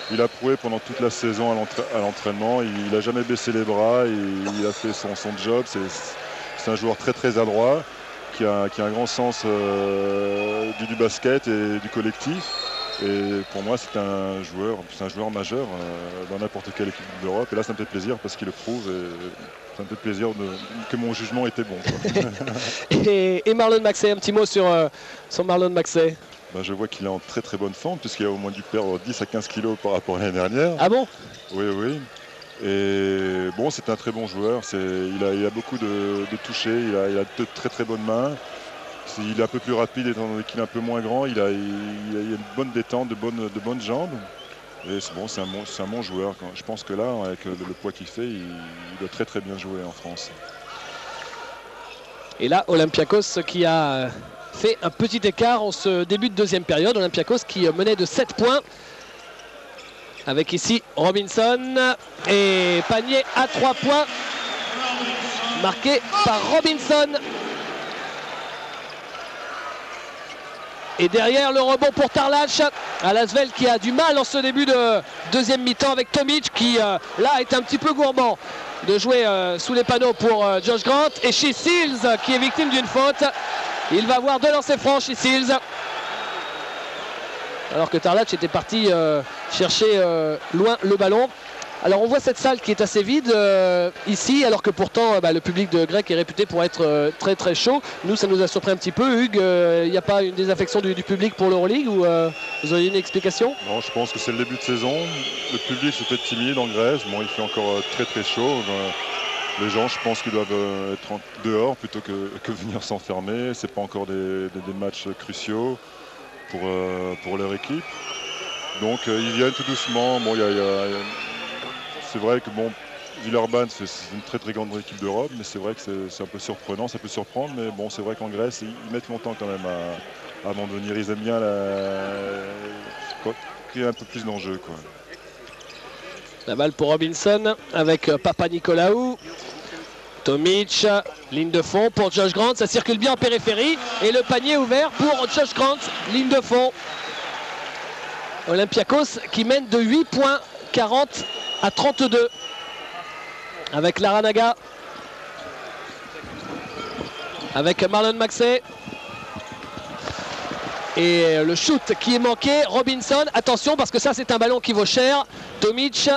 Il a prouvé pendant toute la saison à l'entraînement. Il n'a jamais baissé les bras. Il a fait son job. C'est un joueur très adroit qui a un grand sens du basket et du collectif. Et pour moi, c'est un joueur majeur dans n'importe quelle équipe d'Europe. Et là, ça me fait plaisir parce qu'il le prouve. Ça me fait plaisir que mon jugement était bon. et Marlon Maxey, un petit mot sur Marlon Maxey. Ben, je vois qu'il est en très bonne forme, puisqu'il a au moins dû perdre 10 à 15 kilos par rapport à l'année dernière. Ah bon? Oui. Et bon, c'est un très bon joueur. Il a beaucoup de touchés, il a de très bonnes mains. Il est un peu plus rapide étant donné qu'il est un peu moins grand. Il a une bonne détente, de bonnes jambes. Et c'est un bon joueur. Je pense que là, avec le poids qu'il fait, il doit très bien jouer en France. Et là, Olympiakos qui a fait un petit écart en ce début de deuxième période. Olympiakos qui menait de 7 points. Avec ici Robinson. Et panier à 3 points. Marqué par Robinson. Et derrière le rebond pour Tarlac, à l'Asvel qui a du mal en ce début de deuxième mi-temps avec Tomic qui là est un petit peu gourmand de jouer sous les panneaux pour Josh Grant. Et Shea Seals qui est victime d'une faute. Il va avoir 2 lancers francs, Shea Seals. Alors que Tarlac était parti chercher loin le ballon. Alors on voit cette salle qui est assez vide ici, alors que pourtant le public de Grec est réputé pour être très chaud. Nous, ça nous a surpris un petit peu. Hugues, il n'y a pas une désaffection du public pour l'Euroleague ou vous auriez une explication? Non, je pense que c'est le début de saison. Le public se fait timide en Grèce. Bon, il fait encore très chaud. Les gens, je pense qu'ils doivent être dehors plutôt que venir s'enfermer. C'est pas encore des matchs cruciaux pour leur équipe. Donc ils viennent tout doucement. Bon, c'est vrai que Villeurbanne, c'est une très grande équipe d'Europe, mais c'est vrai que c'est un peu surprenant, ça peut surprendre, mais bon, c'est vrai qu'en Grèce, ils mettent longtemps quand même à m'en venir. Ils aiment bien créer un peu plus d'enjeux, quoi. La balle pour Robinson avec Papanicolaou. Tomic, ligne de fond pour Josh Grant, ça circule bien en périphérie et le panier ouvert pour Josh Grant, ligne de fond. Olympiakos qui mène de 8 points, 40 à 32 avec Larranaga, avec Marlon Maxey et le shoot qui est manqué. Robinson, attention parce que ça c'est un ballon qui vaut cher. Tomic,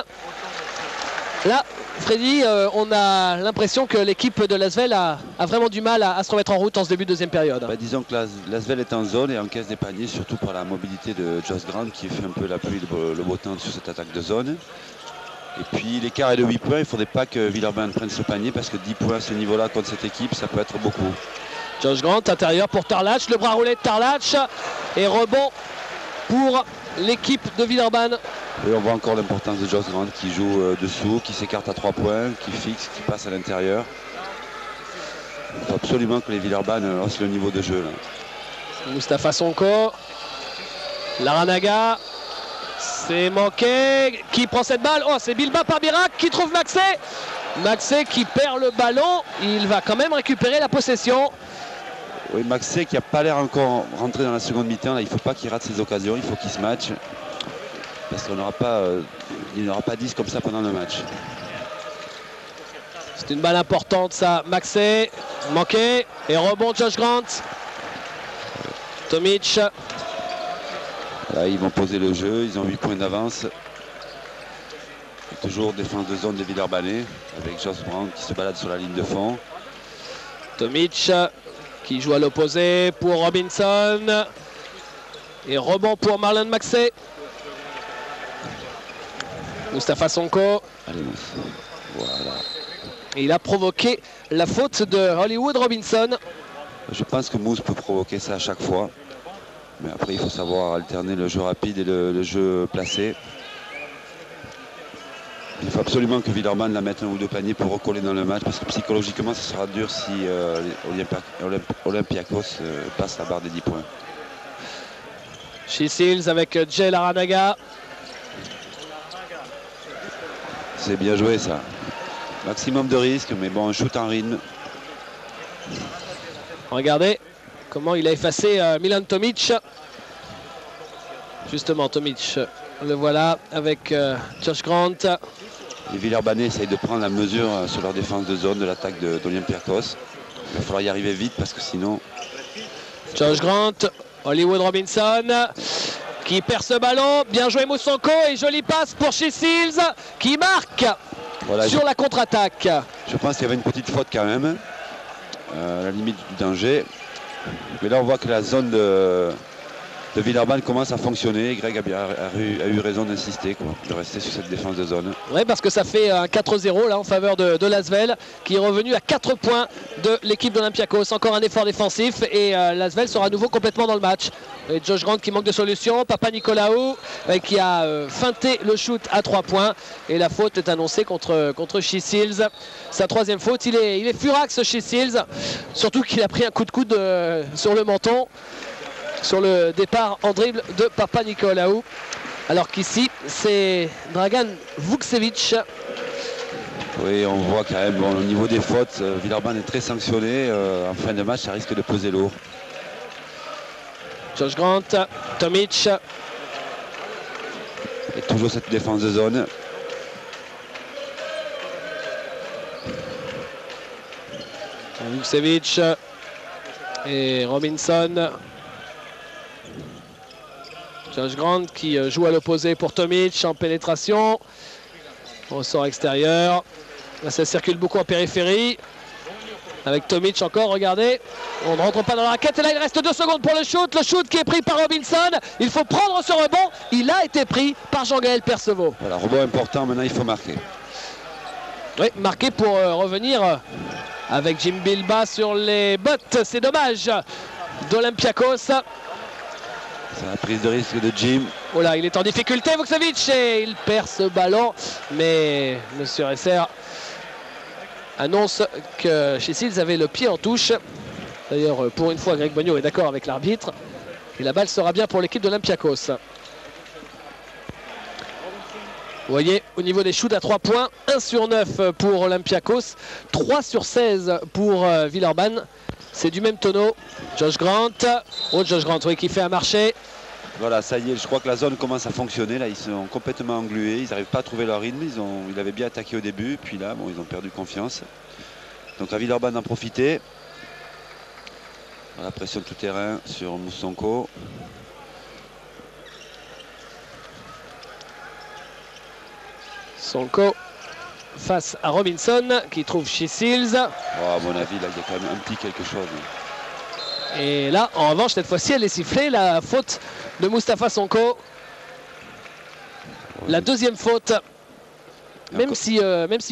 là Freddy, on a l'impression que l'équipe de l'Asvel a vraiment du mal à se remettre en route en ce début de deuxième période. Disons que l'Asvel est en zone et encaisse des paniers, surtout par la mobilité de Josh Grant qui fait un peu la pluie, le beau temps sur cette attaque de zone. Et puis l'écart est de 8 points, il ne faudrait pas que Villeurbanne prenne ce panier parce que 10 points à ce niveau-là contre cette équipe, ça peut être beaucoup. Josh Grant, intérieur pour Tarlach, le bras roulé de Tarlach et rebond pour l'équipe de Villeurbanne. Et on voit encore l'importance de Josh Grant qui joue dessous, qui s'écarte à 3 points, qui fixe, qui passe à l'intérieur. Il faut absolument que les Villeurbanne haussent le niveau de jeu. Là. Moustapha Sonko, Laranaga, c'est manqué, qui prend cette balle? Oh, c'est Bilba par Birac qui trouve Maxé. Maxé qui perd le ballon, il va quand même récupérer la possession. Oui, Maxé qui n'a pas l'air encore rentré dans la seconde mi-temps, il ne faut pas qu'il rate ses occasions, il faut qu'il se matche. Parce qu'il n'aura pas 10 comme ça pendant le match. C'est une balle importante ça, Maxé, manqué, et rebond Josh Grant. Tomic. Là, ils vont poser le jeu, ils ont 8 points d'avance. Toujours défense de zone des Villeurbanne avec Josh Grant qui se balade sur la ligne de fond. Tomic qui joue à l'opposé pour Robinson. Et rebond pour Marlon Maxé. Moustapha Sonko. Allez, voilà. Et il a provoqué la faute de Hollywood Robinson. Je pense que Mousse peut provoquer ça à chaque fois. Mais après, il faut savoir alterner le jeu rapide et le jeu placé. Il faut absolument que Villeurbanne la mette un ou deux paniers pour recoller dans le match. Parce que psychologiquement, ce sera dur si Olympiakos passe la barre des 10 points. Chisils avec Jay Laranaga. C'est bien joué ça. Maximum de risque, mais bon, un shoot en rythme. Regardez comment il a effacé Milan Tomic. Justement, Tomic, le voilà avec Josh Grant. Les Villeurbanne essayent de prendre la mesure sur leur défense de zone de l'attaque d'Olympiakos. Il va falloir y arriver vite parce que sinon... Josh Grant, Hollywood Robinson qui perd ce ballon. Bien joué Moussonko et jolie passe pour Chisils qui marque voilà, sur la contre-attaque. Je pense qu'il y avait une petite faute quand même, à la limite du danger. Mais là on voit que la zone de Villeurbanne commence à fonctionner. Greg a eu raison d'insister, de rester sur cette défense de zone. Oui, parce que ça fait un 4-0 là en faveur de Lasvel qui est revenu à 4 points de l'équipe d'Olympiakos. Encore un effort défensif et Lasvel sera à nouveau complètement dans le match. Et Josh Grant qui manque de solution, Papa Nicolaou qui a feinté le shoot à 3 points. Et la faute est annoncée contre Chisils. Sa troisième faute, il est furax Chisils. Surtout qu'il a pris un coup de coude sur le menton. Sur le départ en dribble de Papa Nicolaou. Alors qu'ici, c'est Dragan Vukcevic. Oui, on voit quand même, bon, au niveau des fautes, Villeurbanne est très sanctionné. En fin de match, ça risque de peser lourd. Josh Grant, Tomic. Et toujours cette défense de zone. Vukcevic et Robinson. Josh Grant qui joue à l'opposé pour Tomic en pénétration. Ressort extérieur. Là, ça circule beaucoup en périphérie. Avec Tomic encore, regardez. On ne rentre pas dans la raquette. Et là, il reste 2 secondes pour le shoot. Le shoot qui est pris par Robinson. Il faut prendre ce rebond. Il a été pris par Jean-Gaël Perceval. Voilà, rebond important. Maintenant, il faut marquer. Oui, marquer pour revenir avec Jim Bilba sur les bottes. C'est dommage d'Olympiakos. C'est la prise de risque de Jim. Oh là, il est en difficulté, Vukcevic, et il perd ce ballon. Mais Monsieur Resser annonce que Chisils avait le pied en touche. D'ailleurs, pour une fois, Greg Bogno est d'accord avec l'arbitre. Et la balle sera bien pour l'équipe d'Olympiakos. Vous voyez, au niveau des shoots à 3 points, 1 sur 9 pour Olympiakos, 3 sur 16 pour Villeurbanne. C'est du même tonneau. Josh Grant. Oh, Josh Grant, oui, qui fait un marché. Voilà, ça y est, je crois que la zone commence à fonctionner. Là, ils sont complètement englués. Ils n'arrivent pas à trouver leur rythme. Ils avaient bien attaqué au début. Puis là, bon, ils ont perdu confiance. Donc à Villeurbanne d'en profiter. La pression de tout terrain sur Moussonko. Sonko face à Robinson qui trouve Chisils. Oh, à mon avis, là, il y a quand même un petit quelque chose. Et là, en revanche, cette fois-ci, elle est sifflée. La faute de Moustapha Sonko. La deuxième faute. Même si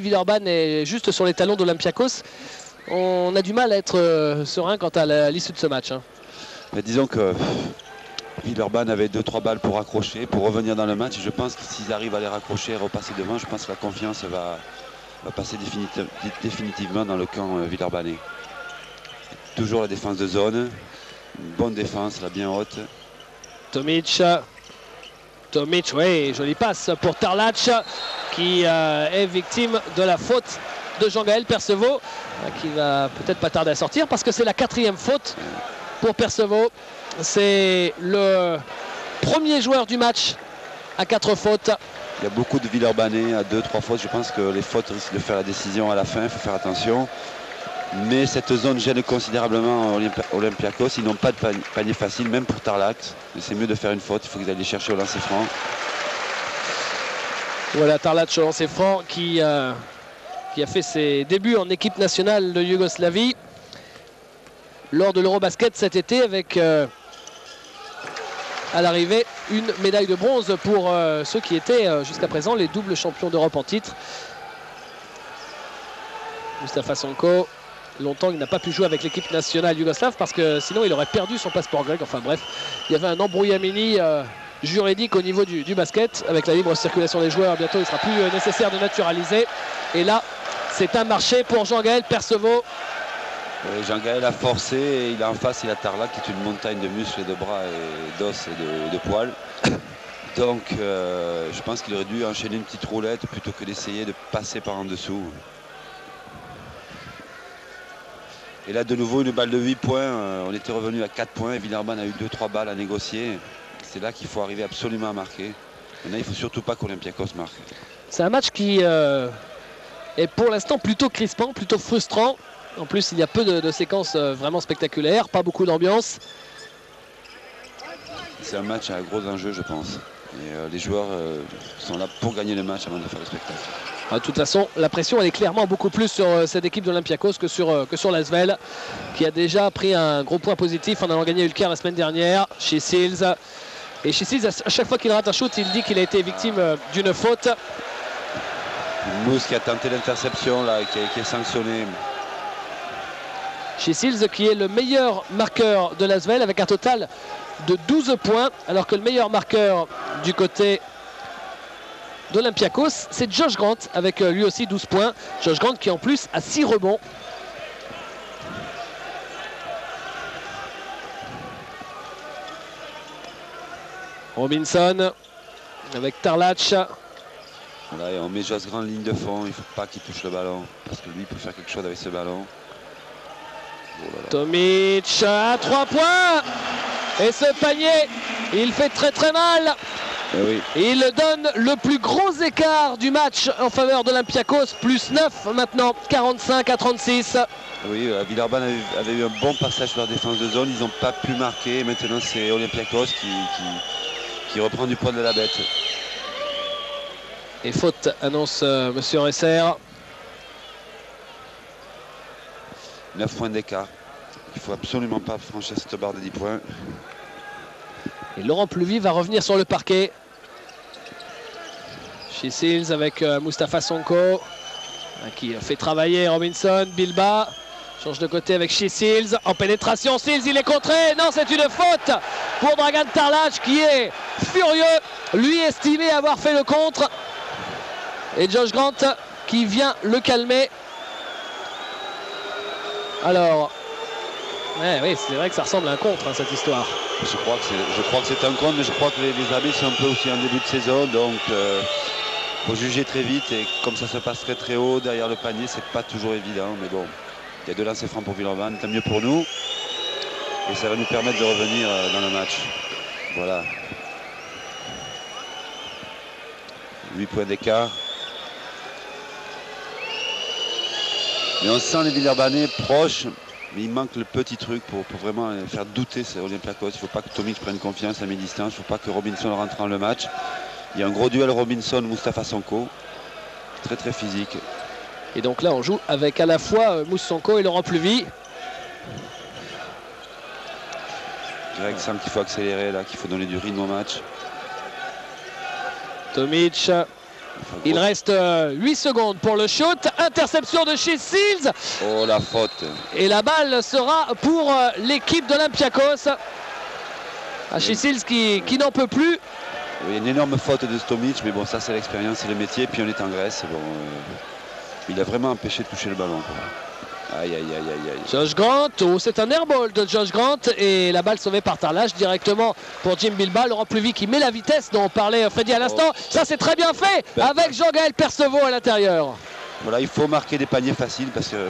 Villeurbanne est juste sur les talons d'Olympiakos, on a du mal à être serein quant à l'issue de ce match. Hein. Mais disons que Villeurbanne avait 2-3 balles pour accrocher, pour revenir dans le match. Et je pense que s'ils arrivent à les raccrocher et repasser devant, je pense que la confiance va passer définitivement dans le camp villeurbanais. Toujours la défense de zone, une bonne défense, là bien haute. Tomic, oui, jolie passe pour Tarlac qui est victime de la faute de Jean-Gaël Perceval qui va peut-être pas tarder à sortir parce que c'est la 4e faute pour Perceval. C'est le premier joueur du match à 4 fautes. Il y a beaucoup de Villeurbanais à 2-3 fautes. Je pense que les fautes risquent de faire la décision à la fin, il faut faire attention. Mais cette zone gêne considérablement Olympiakos. Ils n'ont pas de panier facile, même pour Tarlac. C'est mieux de faire une faute, il faut qu'ils aillent les chercher au lancer franc. Voilà Tarlac au lancer franc qui a fait ses débuts en équipe nationale de Yougoslavie lors de l'Eurobasket cet été avec à l'arrivée une médaille de bronze pour ceux qui étaient jusqu'à présent les doubles champions d'Europe en titre. Mustafa Sonko, longtemps il n'a pas pu jouer avec l'équipe nationale yougoslave parce que sinon il aurait perdu son passeport grec. Enfin bref, il y avait un embrouillamini juridique au niveau du basket avec la libre circulation des joueurs. Bientôt il sera plus nécessaire de naturaliser. Et là c'est un marché pour Jean-Gaël Perceval. Jean-Gaël a forcé et il a en face, il a Tarlac qui est une montagne de muscles et de bras et d'os et de poils. Donc je pense qu'il aurait dû enchaîner une petite roulette plutôt que d'essayer de passer par en dessous. Et là de nouveau une balle de 8 points, on était revenu à 4 points, Villeurbanne a eu 2-3 balles à négocier. C'est là qu'il faut arriver absolument à marquer. Maintenant il ne faut surtout pas qu'Olympiakos marque. C'est un match qui est pour l'instant plutôt crispant, plutôt frustrant. En plus, il y a peu de séquences vraiment spectaculaires, pas beaucoup d'ambiance. C'est un match à gros enjeux, je pense. Et les joueurs sont là pour gagner le match avant de faire le spectacle. De toute façon, la pression elle est clairement beaucoup plus sur cette équipe de l'Olympiakos que sur l'Asvel, qui a déjà pris un gros point positif en allant gagner Ulker la semaine dernière chez Seals. Et chez Seals, à chaque fois qu'il rate un shoot, il dit qu'il a été victime d'une faute. Mousse qui a tenté l'interception là, qui est sanctionné. Chez Seals qui est le meilleur marqueur de l'Asvel avec un total de 12 points, alors que le meilleur marqueur du côté d'Olympiakos, c'est Josh Grant avec lui aussi 12 points. Josh Grant qui en plus a 6 rebonds. Robinson avec Tarlac. Voilà, et on met Josh Grant en ligne de fond, il ne faut pas qu'il touche le ballon, parce que lui il peut faire quelque chose avec ce ballon. Tomic à 3 points et ce panier il fait très très mal. Oui. Il donne le plus gros écart du match en faveur d'Olympiakos, plus 9 maintenant, 45-36. Oui, Villeurbanne avait eu un bon passage sur la défense de zone, ils n'ont pas pu marquer. Maintenant c'est Olympiakos qui reprend du poids de la bête. Et faute, annonce Monsieur Resser. 9 points d'écart. Il ne faut absolument pas franchir cette barre de 10 points. Et Laurent Pluvy va revenir sur le parquet. Chez Seals avec Mustafa Sonko qui fait travailler Robinson. Bilba change de côté avec chez Seals. En pénétration, Seals il est contré. Non, c'est une faute pour Dragan Tarlac qui est furieux. Lui estimé avoir fait le contre. Et Josh Grant qui vient le calmer. Alors, oui, c'est vrai que ça ressemble à un contre, hein, cette histoire. Je crois que c'est un contre, mais je crois que les arbitres sont un peu aussi en début de saison, donc faut juger très vite. Et comme ça se passe très très haut derrière le panier, c'est pas toujours évident, mais bon, il y a 2 lancers francs pour Villeurbanne, tant mieux pour nous. Et ça va nous permettre de revenir dans le match. Voilà. 8 points d'écart. Mais on sent les Villeurbanais proches, mais il manque le petit truc pour vraiment faire douter ces Olympiakos. Il ne faut pas que Tomic prenne confiance à mi-distance, il ne faut pas que Robinson rentre dans le match. Il y a un gros duel Robinson-Mustafa Sonko, très très physique. Et donc là on joue avec à la fois Mousse Sonko et Laurent Pluvy. Greg semble qu'il faut accélérer là, qu'il faut donner du rythme au match. Tomic Il reste 8 secondes pour le shoot. Interception de chez Seals. Oh, la faute. Et la balle sera pour l'équipe d'Olympiakos. Chez Seals qui n'en peut plus. Oui, une énorme faute de Tomic, mais bon, ça c'est l'expérience, c'est le métier. Puis on est en Grèce. Bon, il a vraiment empêché de toucher le ballon, quoi. Aïe, aïe, aïe, aïe, aïe. Josh Grant, c'est un airball de Josh Grant et la balle sauvée par Tarlac directement pour Jim Bilbao. Laurent Pluvy qui met la vitesse dont on parlait Freddy à l'instant. Ça c'est très bien fait avec Jean-Gaël Percevaux à l'intérieur. Voilà, il faut marquer des paniers faciles parce que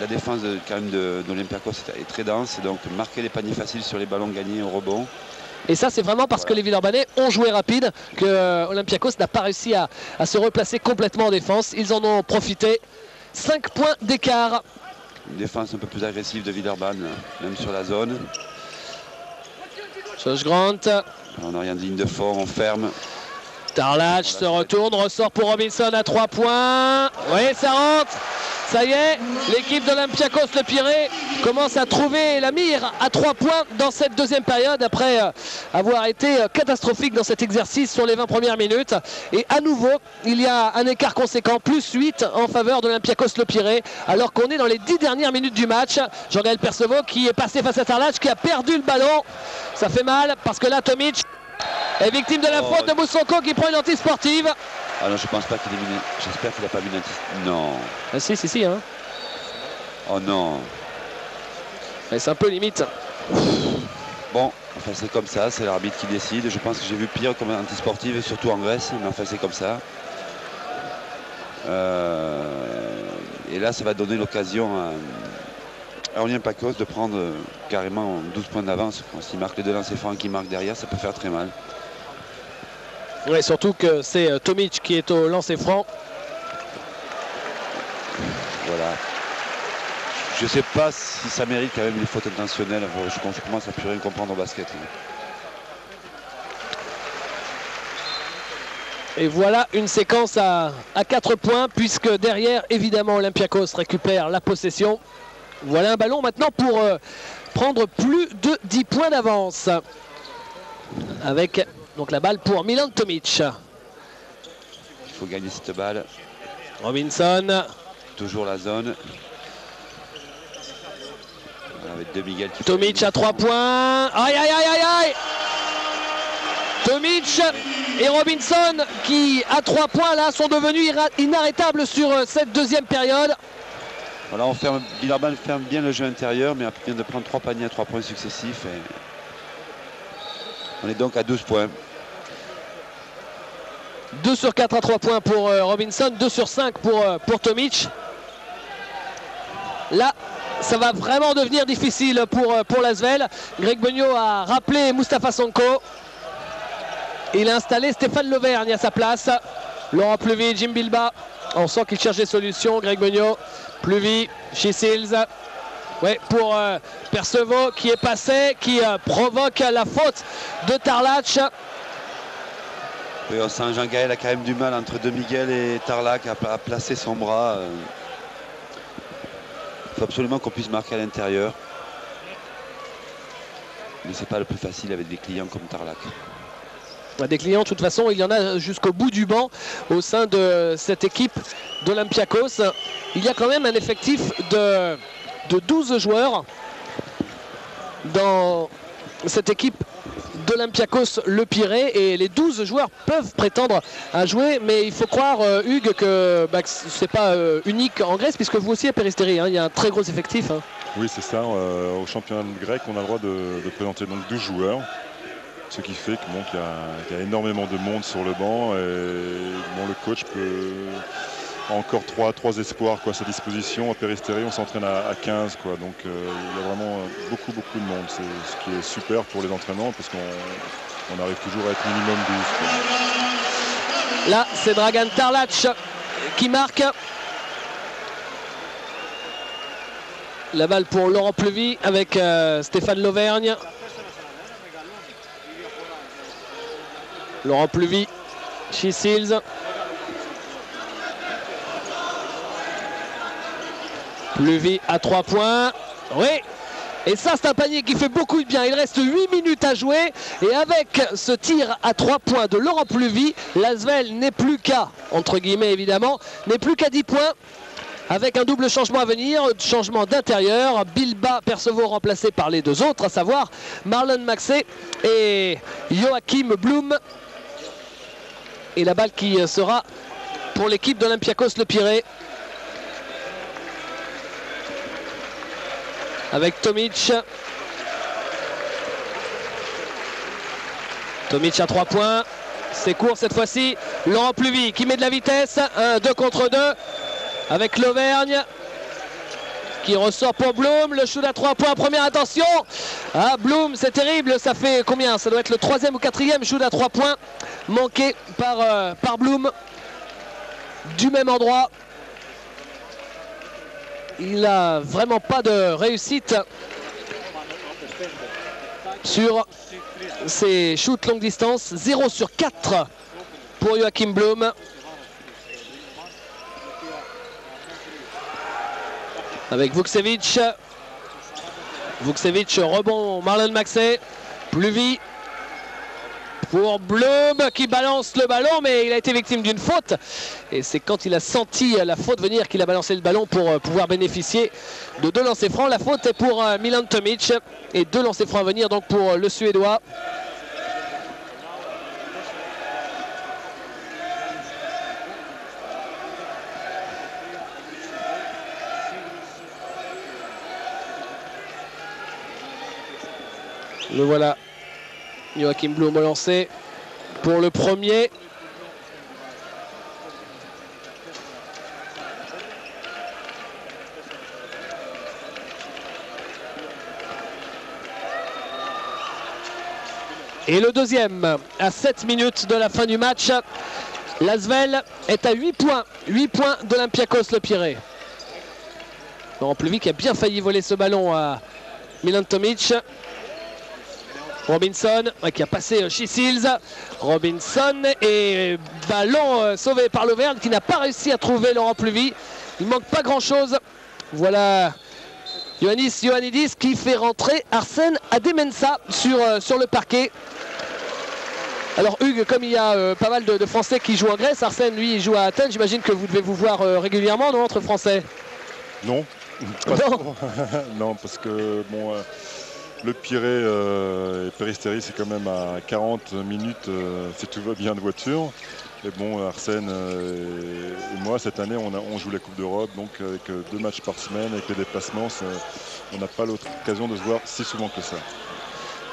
la défense d'Olympiakos est très dense. Donc marquer des paniers faciles sur les ballons gagnés au rebond. Et ça c'est vraiment parce que les Villeurbanais ont joué rapide que Olympiakos n'a pas réussi à se replacer complètement en défense. Ils en ont profité. 5 points d'écart. Une défense un peu plus agressive de Villeurbanne, même sur la zone. Josh Grant. On n'a rien de ligne de fond, on ferme. Tarlac se retourne, ressort pour Robinson à 3 points. Oui, ça rentre. Ça y est, l'équipe d'Olympiakos Le Pirée commence à trouver la mire à 3 points dans cette deuxième période après avoir été catastrophique dans cet exercice sur les 20 premières minutes. Et à nouveau, il y a un écart conséquent, plus 8 en faveur d'Olympiakos Le Pirée, alors qu'on est dans les 10 dernières minutes du match. Jean-Gaël Percevaux qui est passé face à Tarlac, qui a perdu le ballon. Ça fait mal parce que là, Tomic est victime de la faute de Moussonko qui prend une anti-sportive. Ah non, je pense pas qu'il ait mis. J'espère qu'il n'a pas mis une anti. Non. Ah si hein. Oh non. C'est un peu limite. Bon, enfin c'est comme ça, c'est l'arbitre qui décide. Je pense que j'ai vu pire comme anti-sportive, surtout en Grèce, mais enfin c'est comme ça. Et là, ça va donner l'occasion à Olympiakos de prendre carrément 12 points d'avance. S'il marque les deux lancers francs qui marquent derrière, ça peut faire très mal. Oui, surtout que c'est Tomic qui est au lancer franc. Voilà. Je ne sais pas si ça mérite quand même les fautes intentionnelles. Je commence à plus rien comprendre au basket. Et voilà une séquence à 4 points, puisque derrière, évidemment, Olympiakos récupère la possession. Voilà un ballon maintenant pour prendre plus de 10 points d'avance. Avec donc la balle pour Milan Tomic. Il faut gagner cette balle. Robinson. Toujours la zone. Avec De Miguel qui Tomic à 3 points. Aïe aïe aïe aïe aïe. Tomic et Robinson qui à 3 points là sont devenus inarrêtables sur cette deuxième période. Voilà, Villeurbanne ferme bien le jeu intérieur, mais vient de prendre 3 paniers à 3 points successifs. Et on est donc à 12 points. 2 sur 4 à 3 points pour Robinson, 2 sur 5 pour Tomic. Là, ça va vraiment devenir difficile pour l'Asvel. Greg Beugnot a rappelé Moustapha Sonko. Il a installé Stéphane Lauvergne à sa place. Laurent Pluvy, Jim Bilbao. On sent qu'il cherche des solutions. Greg Beugnot, Pluvy, Chisils. Ouais, pour Percevaux qui est passé, qui provoque la faute de Tarlac. Oui, on sent Jean-Gaël a quand même du mal entre De Miguel et Tarlac à placer son bras. Il faut absolument qu'on puisse marquer à l'intérieur. Mais c'est pas le plus facile avec des clients comme Tarlac. Des clients, de toute façon, il y en a jusqu'au bout du banc au sein de cette équipe d'Olympiakos. Il y a quand même un effectif de 12 joueurs dans cette équipe d'Olympiakos Le Pirée, et les 12 joueurs peuvent prétendre à jouer, mais il faut croire, Hugues, que c'est pas unique en Grèce, puisque vous aussi à Péristeri, hein, il y a un très gros effectif. Hein. Oui, c'est ça. Au championnat grec, on a le droit de présenter donc 12 joueurs. Ce qui fait qu'il y a énormément de monde sur le banc, et bon, le coach peut encore 3 espoirs à sa disposition. À Péristeri, on s'entraîne à 15, quoi. Donc il y a vraiment beaucoup de monde. C'est ce qui est super pour les entraînements, parce qu'on arrive toujours à être minimum 12. Quoi. Là, c'est Dragan Tarlac qui marque. La balle pour Laurent Pluvy avec Stéphane Lauvergne. Laurent Pluvy, Chisils. Pluvy à 3 points. Oui, Et ça, c'est un panier qui fait beaucoup de bien. Il reste 8 minutes à jouer. Et avec ce tir à 3 points de Laurent Pluvy, l'Asvel n'est plus qu'à, entre guillemets évidemment, n'est plus qu'à 10 points. Avec un double changement à venir, changement d'intérieur. Bilba Perceval remplacé par les deux autres, à savoir Marlon Maxey et Joachim Blum. Et la balle qui sera pour l'équipe d'Olympiakos Le Pirée. Avec Tomic. Tomic à 3 points. C'est court cette fois-ci. Laurent Pluvy qui met de la vitesse. 1-2 contre 2. Avec l'Auvergne qui ressort pour Blum. Le shoot à 3 points. Première attention. Ah, Blum, c'est terrible. Ça fait combien? Ça doit être le 3e ou 4e shoot à 3 points. Manqué par Blum. Du même endroit. Il n'a vraiment pas de réussite sur ses shoots longue distance. 0 sur 4 pour Joachim Blum. Avec Vukcevic. Vukcevic, rebond, Marlon Maxey. Pluvy pour Blum qui balance le ballon, mais il a été victime d'une faute. Et c'est quand il a senti la faute venir qu'il a balancé le ballon pour pouvoir bénéficier de 2 lancers francs. La faute est pour Milan Tomic et 2 lancers francs à venir donc pour le Suédois. Le voilà, Joachim Blum au lancé pour le premier. Et le deuxième à 7 minutes de la fin du match. L'Asvel est à 8 points. 8 points d'Olympiakos Le Pirée. Laurent Pluvy qui a bien failli voler ce ballon à Milan Tomic. Robinson qui a passé chez Seals. Robinson et ballon sauvé par l'Auvergne qui n'a pas réussi à trouver Laurent Pluvy. Il manque pas grand chose. Voilà Ioannis Ioannidis qui fait rentrer Arsène Ademensah sur le parquet. Alors Hugues, comme il y a pas mal de Français qui jouent en Grèce, Arsène lui il joue à Athènes, j'imagine que vous devez vous voir régulièrement, non, entre Français? Non, non. Non, parce que bon, Le Pirée et Péristeri, c'est quand même à 40 minutes si tout va bien de voiture. Et bon, Arsène et moi, cette année, on joue la Coupe d'Europe, donc avec 2 matchs par semaine, avec les déplacements, on n'a pas l'occasion de se voir si souvent que ça.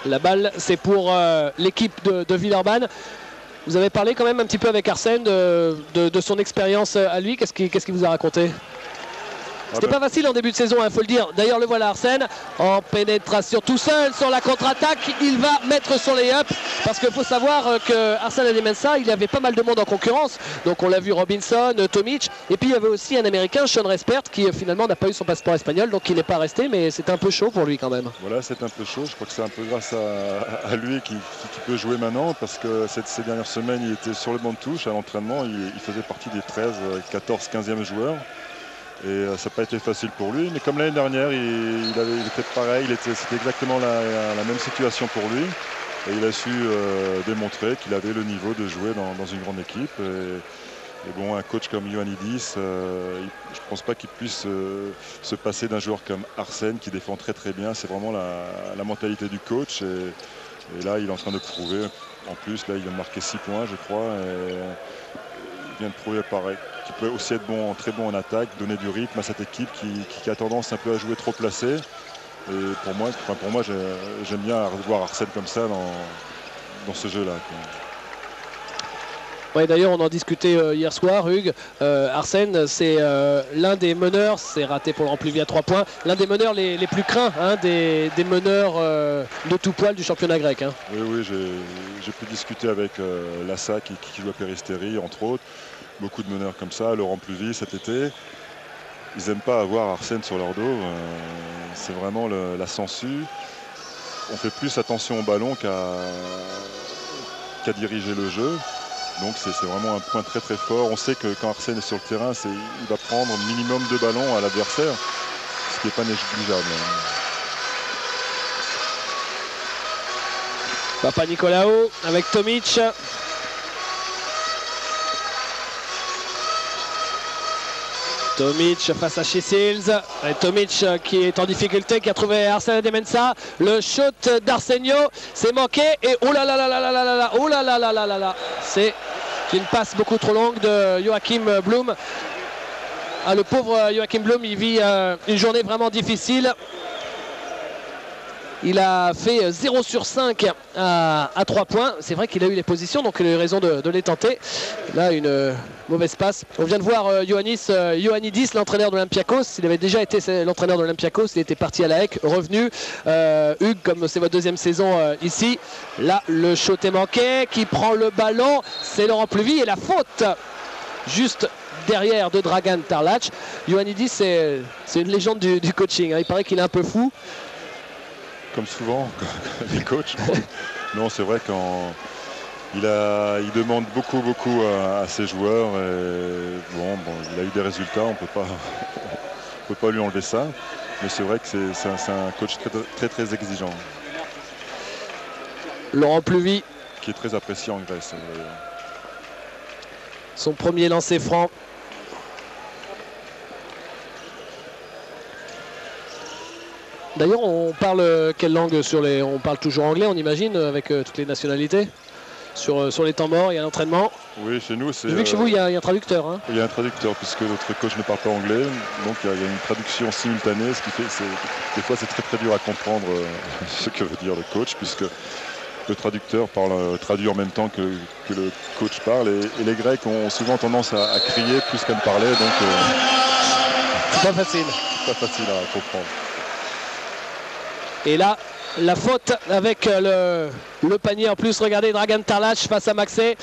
La balle, c'est pour l'équipe de Villeurbanne. Vous avez parlé quand même un petit peu avec Arsène de son expérience à lui. Qu'est-ce qu'il vous a raconté? C'était pas facile en début de saison, il faut le dire. D'ailleurs, le voilà Arsène en pénétration tout seul sur la contre-attaque. Il va mettre son lay-up parce qu'il faut savoir que Arsène Ademensah, il y avait pas mal de monde en concurrence. Donc on l'a vu, Robinson, Tomic. Et puis il y avait aussi un Américain, Sean Respert, qui finalement n'a pas eu son passeport espagnol. Donc il n'est pas resté, mais c'est un peu chaud pour lui quand même. Voilà, c'est un peu chaud. Je crois que c'est un peu grâce à lui qui peut jouer maintenant. Parce que ces dernières semaines, il était sur le banc de touche à l'entraînement. Il faisait partie des 13, 14, 15e joueurs. Et ça n'a pas été facile pour lui, mais comme l'année dernière, il était pareil, c'était exactement la même situation pour lui. Et il a su démontrer qu'il avait le niveau de jouer dans une grande équipe. Et bon, un coach comme Ioannidis, je ne pense pas qu'il puisse se passer d'un joueur comme Arsène qui défend très très bien. C'est vraiment la mentalité du coach. Et là, il est en train de prouver. En plus, là, il vient de marquer 6 points, je crois. Et il vient de prouver pareil. Qui peut aussi être très bon en attaque, donner du rythme à cette équipe qui a tendance un peu à jouer trop placé. Et pour moi j'aime bien voir Arsène comme ça dans ce jeu-là. Ouais, d'ailleurs, on en discutait hier soir, Hugues. Arsène, c'est l'un des meneurs, c'est raté pour Laurent Pluvy à 3 points, l'un des meneurs les plus craints, hein, des meneurs de tout poil du championnat grec. Hein. Oui, j'ai pu discuter avec Lassa qui joue à Péristeri, entre autres. Beaucoup de meneurs comme ça, Laurent Pluvy cet été. Ils n'aiment pas avoir Arsène sur leur dos. C'est vraiment la sangsue. On fait plus attention au ballon qu'à diriger le jeu. Donc c'est vraiment un point très très fort. On sait que quand Arsène est sur le terrain, il va prendre minimum 2 ballons à l'adversaire, ce qui n'est pas négligeable. Papa Nicolaou avec Tomic. Tomic face à Chisils. Tomic qui est en difficulté, qui a trouvé Arsène Demensa. Le shoot d'Arsenio, c'est manqué. Et oh là là là là là là là, oh là là là là là là. C'est une passe beaucoup trop longue de Joachim Blum. Ah, le pauvre Joachim Blum, il vit une journée vraiment difficile. Il a fait 0 sur 5 à 3 points. C'est vrai qu'il a eu les positions, donc il a eu raison de les tenter. Là, une mauvaise passe. On vient de voir Ioannidis, l'entraîneur de l'Olympiakos. Il avait déjà été l'entraîneur de l'Olympiakos. Il était parti à la HEC, revenu. Hugues, comme c'est votre deuxième saison ici. Là, le shot est manqué. Qui prend le ballon? C'est Laurent Pluvy. Et la faute juste derrière de Dragan Tarlac. Ioannidis, c'est une légende du coaching. Il paraît qu'il est un peu fou. Comme souvent, les coachs. Non, c'est vrai qu'il demande beaucoup à ses joueurs. Et bon, il a eu des résultats, on peut pas lui enlever ça. Mais c'est vrai que c'est un coach très exigeant. Laurent Pluvy. Qui est très apprécié en Grèce. Son premier lancer franc. D'ailleurs, on parle quelle langue on parle toujours anglais, on imagine, avec toutes les nationalités sur les temps morts et à l'entraînement. Oui, chez nous, c'est... J'ai vu que chez vous, il y a un traducteur. Hein. Il y a un traducteur, puisque notre coach ne parle pas anglais. Donc, il y a une traduction simultanée, ce qui fait que des fois, c'est très dur à comprendre ce que veut dire le coach, puisque le traducteur traduit en même temps que le coach parle. Et les Grecs ont souvent tendance à crier plus qu'à me parler. Donc, c'est pas facile. C'est pas facile à comprendre. Et là, la faute avec le panier en plus. Regardez Dragan Tarlac face à Maxey.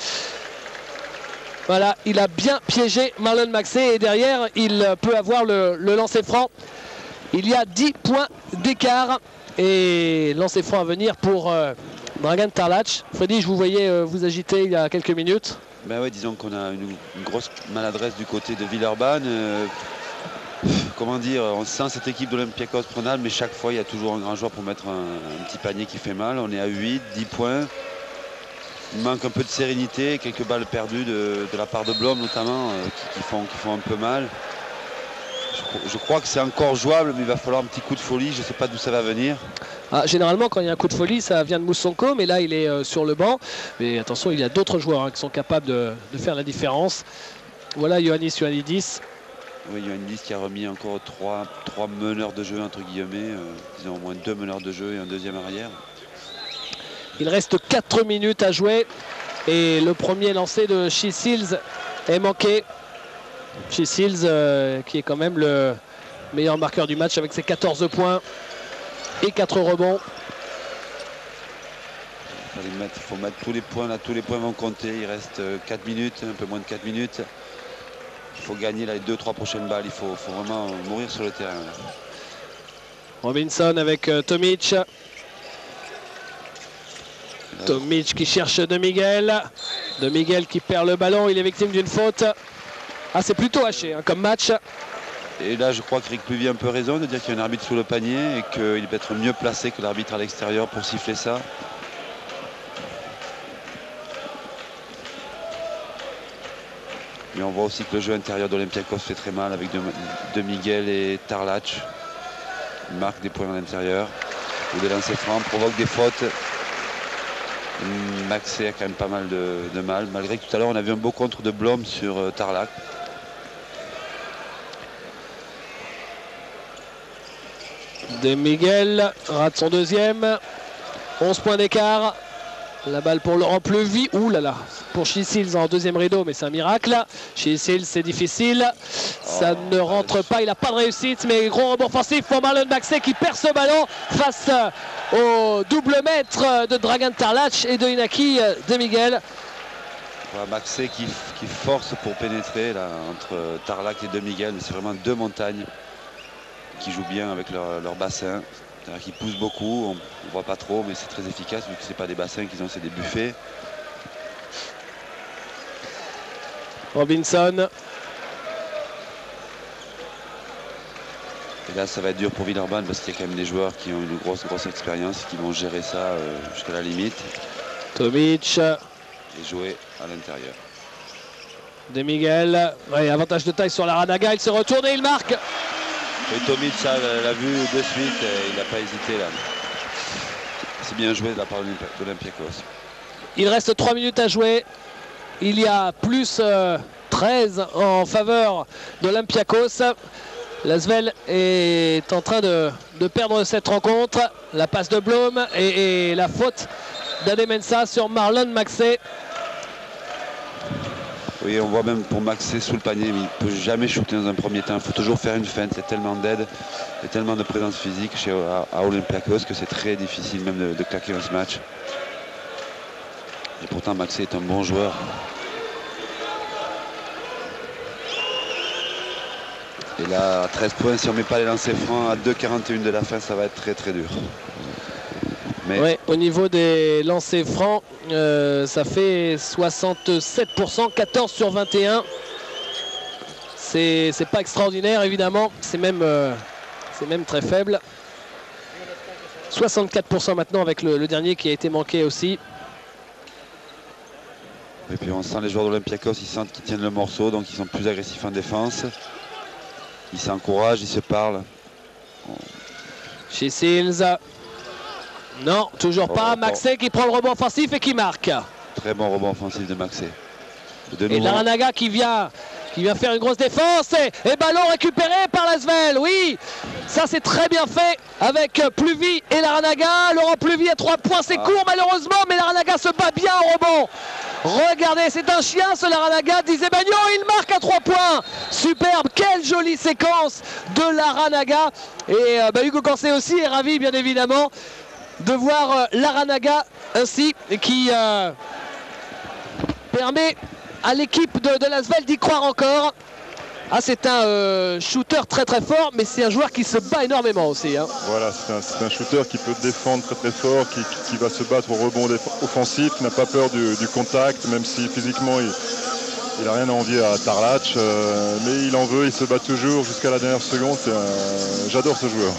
Voilà, il a bien piégé Marlon Maxey et derrière, il peut avoir le lancer franc. Il y a 10 points d'écart et lancer franc à venir pour Dragan Tarlac. Freddy, je vous voyais vous agiter il y a quelques minutes. Ben ouais, disons qu'on a une grosse maladresse du côté de Villeurbanne. Comment dire, on sent cette équipe d'Olympiakos prenable, mais chaque fois il y a toujours un grand joueur pour mettre un petit panier qui fait mal. On est à 8, 10 points. Il manque un peu de sérénité, quelques balles perdues de la part de Blom notamment, qui font un peu mal. Je crois que c'est encore jouable, mais il va falloir un petit coup de folie. Je ne sais pas d'où ça va venir. Ah, généralement, quand il y a un coup de folie, ça vient de Moussonko, mais là il est sur le banc. Mais attention, il y a d'autres joueurs qui sont capables de faire la différence. Voilà Ioannidis. Oui, Ioannidis qui a remis encore trois meneurs de jeu, entre guillemets, disons au moins 2 meneurs de jeu et un deuxième arrière. Il reste 4 minutes à jouer et le premier lancé de Chisils est manqué. Chisils qui est quand même le meilleur marqueur du match avec ses 14 points et 4 rebonds. Il faut mettre tous les points là, tous les points vont compter. Il reste 4 minutes, un peu moins de 4 minutes. Il faut gagner là, les 2-3 prochaines balles, il faut vraiment mourir sur le terrain. Là. Robinson avec Tomic. Tomic qui cherche De Miguel. De Miguel qui perd le ballon, il est victime d'une faute. Ah, c'est plutôt haché comme match. Et là, je crois que Rick Pluvy a un peu raison de dire qu'il y a un arbitre sous le panier et qu'il peut être mieux placé que l'arbitre à l'extérieur pour siffler ça. Mais on voit aussi que le jeu intérieur d'Olympiakos fait très mal avec De Miguel et Tarlac. Ils marquent des points à l'intérieur. Ou des lancers francs, provoquent des fautes. Maxey a quand même pas mal de mal. Malgré que tout à l'heure on a vu un beau contre de Blom sur Tarlac. De Miguel rate son deuxième. 11 points d'écart. La balle pour Laurent Pluvy. Ouh là là. Pour Chisils en deuxième rideau, mais c'est un miracle. Chisils, c'est difficile. Ça ne rentre pas. Il n'a pas de réussite, mais gros rebond offensif pour Marlon Maxey qui perd ce ballon face au double maître de Dragan Tarlac et de Inaki De Miguel. Voilà, Maxey qui force pour pénétrer là, entre Tarlac et De Miguel. C'est vraiment deux montagnes qui jouent bien avec leur bassin. Qui poussent beaucoup, on ne voit pas trop, mais c'est très efficace vu que ce n'est pas des bassins qu'ils ont, c'est des buffets. Robinson. Et là, ça va être dur pour Villeurbanne parce qu'il y a quand même des joueurs qui ont une grosse expérience et qui vont gérer ça jusqu'à la limite. Tomic. Et jouer à l'intérieur. De Miguel. Ouais, avantage de taille sur Larrañaga. Il se retourne et il marque. Et Tomic l'a vu de suite. Il n'a pas hésité là. C'est bien joué de la part de l'Olympiakos. Il reste 3 minutes à jouer. Il y a plus 13 en faveur d'Olympiakos. L'Asvel est en train de perdre cette rencontre. La passe de Blum et la faute d'Ademensa sur Marlon Maxey. Oui, on voit même pour Maxey sous le panier, mais il ne peut jamais shooter dans un premier temps. Il faut toujours faire une feinte. Il y a tellement d'aide et tellement de présence physique à Olympiakos que c'est très difficile même de claquer dans ce match. Et pourtant, Maxey est un bon joueur. Et là, 13 points, si on ne met pas les lancers francs à 2,41 de la fin, ça va être très très dur. Mais... Ouais, au niveau des lancers francs, ça fait 67%, 14 sur 21. C'est pas extraordinaire évidemment, c'est même très faible. 64% maintenant avec le dernier qui a été manqué aussi. Et puis on sent les joueurs d'Olympiakos, ils sentent qu'ils tiennent le morceau, donc ils sont plus agressifs en défense. Ils s'encouragent, ils se parlent. Chez Seals. Non, toujours pas. Maxey qui prend le rebond offensif et qui marque. Très bon rebond offensif de Maxey. Et Larrañaga qui vient faire une grosse défense. Et ballon récupéré par l'Asvel. Oui, ça c'est très bien fait avec Pluvy et Larrañaga. Laurent Pluvy à 3 points, c'est court malheureusement, mais Larrañaga se bat bien au rebond. Regardez, c'est un chien ce Larrañaga, disait Bagnon, il marque à 3 points. Superbe, quelle jolie séquence de Larrañaga. Et Hugo Cancé aussi est ravi bien évidemment de voir Larrañaga ainsi, qui permet à l'équipe de l'Asvel d'y croire encore. Ah, c'est un shooter très très fort, mais c'est un joueur qui se bat énormément aussi. Hein. Voilà, c'est un shooter qui peut défendre très très fort, qui va se battre au rebond offensif, qui n'a pas peur du contact, même si physiquement il n'a rien à envier à Tarlac, mais il en veut, il se bat toujours jusqu'à la dernière seconde. J'adore ce joueur.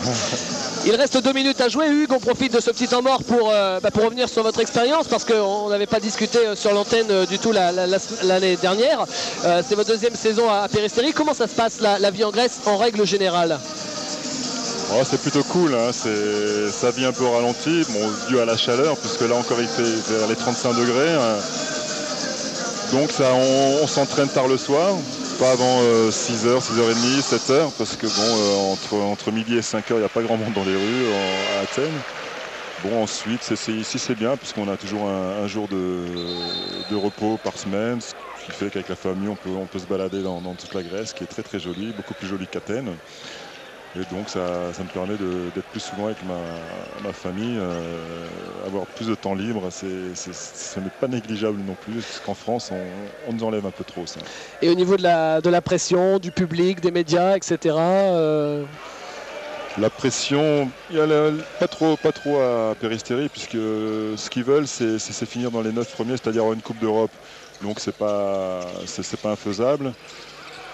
Il reste 2 minutes à jouer. Hugues, on profite de ce petit temps mort pour revenir sur votre expérience, parce qu'on n'avait pas discuté sur l'antenne du tout l'année dernière. C'est votre 2e saison à Peristeri. Comment ça se passe la vie en Grèce en règle générale? Oh, c'est plutôt cool, hein. Ça vit un peu au ralenti, dû à la chaleur, puisque là encore il fait vers les 35 degrés. Hein. Donc on s'entraîne tard le soir, pas avant 6h, 6h30, 7h, parce que entre midi et 5h, il n'y a pas grand monde dans les rues à Athènes. Bon, ensuite, ici c'est bien, puisqu'on a toujours un jour de repos par semaine, ce qui fait qu'avec la famille, on peut se balader dans toute la Grèce, qui est très très jolie, beaucoup plus jolie qu'Athènes. Et donc ça me permet d'être plus souvent avec ma famille, avoir plus de temps libre. Ce n'est pas négligeable non plus, parce qu'en France, on nous enlève un peu trop ça. Et au niveau de la pression, du public, des médias, etc. La pression, il n'y a pas trop à Peristeri, puisque ce qu'ils veulent, c'est finir dans les 9 premiers, c'est-à-dire avoir une Coupe d'Europe. Donc c'est pas infaisable.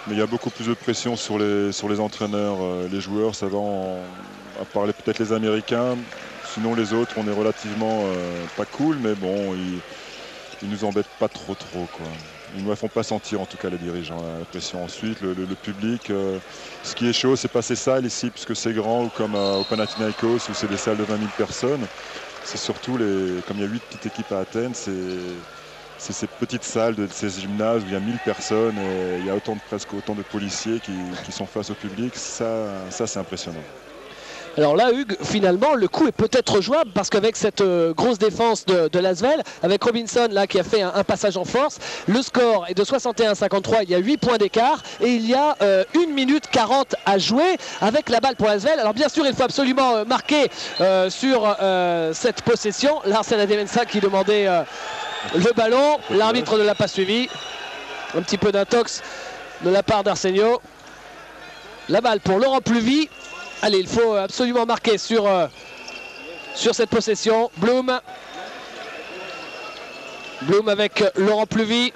Mais il y a beaucoup plus de pression sur les entraîneurs, les joueurs, ça va à parler peut-être les Américains. Sinon les autres, on est relativement pas cool, mais bon, ils nous embêtent pas trop quoi. Ils ne me font pas sentir en tout cas les dirigeants la pression. Ensuite, le public, ce qui est chaud, c'est pas ces salles ici, puisque c'est grand, ou comme au Panathinaikos, où c'est des salles de 20 000 personnes. C'est surtout, comme il y a 8 petites équipes à Athènes, c'est ces petites salles de ces gymnases où il y a 1000 personnes et il y a presque autant de policiers qui sont face au public. Ça c'est impressionnant. Alors là, Hugues, finalement, le coup est peut-être jouable, parce qu'avec cette grosse défense de l'Asvel, avec Robinson là qui a fait un passage en force, le score est de 61-53, il y a 8 points d'écart et il y a 1 minute 40 à jouer avec la balle pour l'Asvel. Alors bien sûr, il faut absolument marquer sur cette possession. Là, c'est Ademensa qui demandait le ballon, l'arbitre ne l'a pas suivi. Un petit peu d'intox de la part d'Arsenio. La balle pour Laurent Pluvy. Allez, il faut absolument marquer sur cette possession. Blum avec Laurent Pluvy.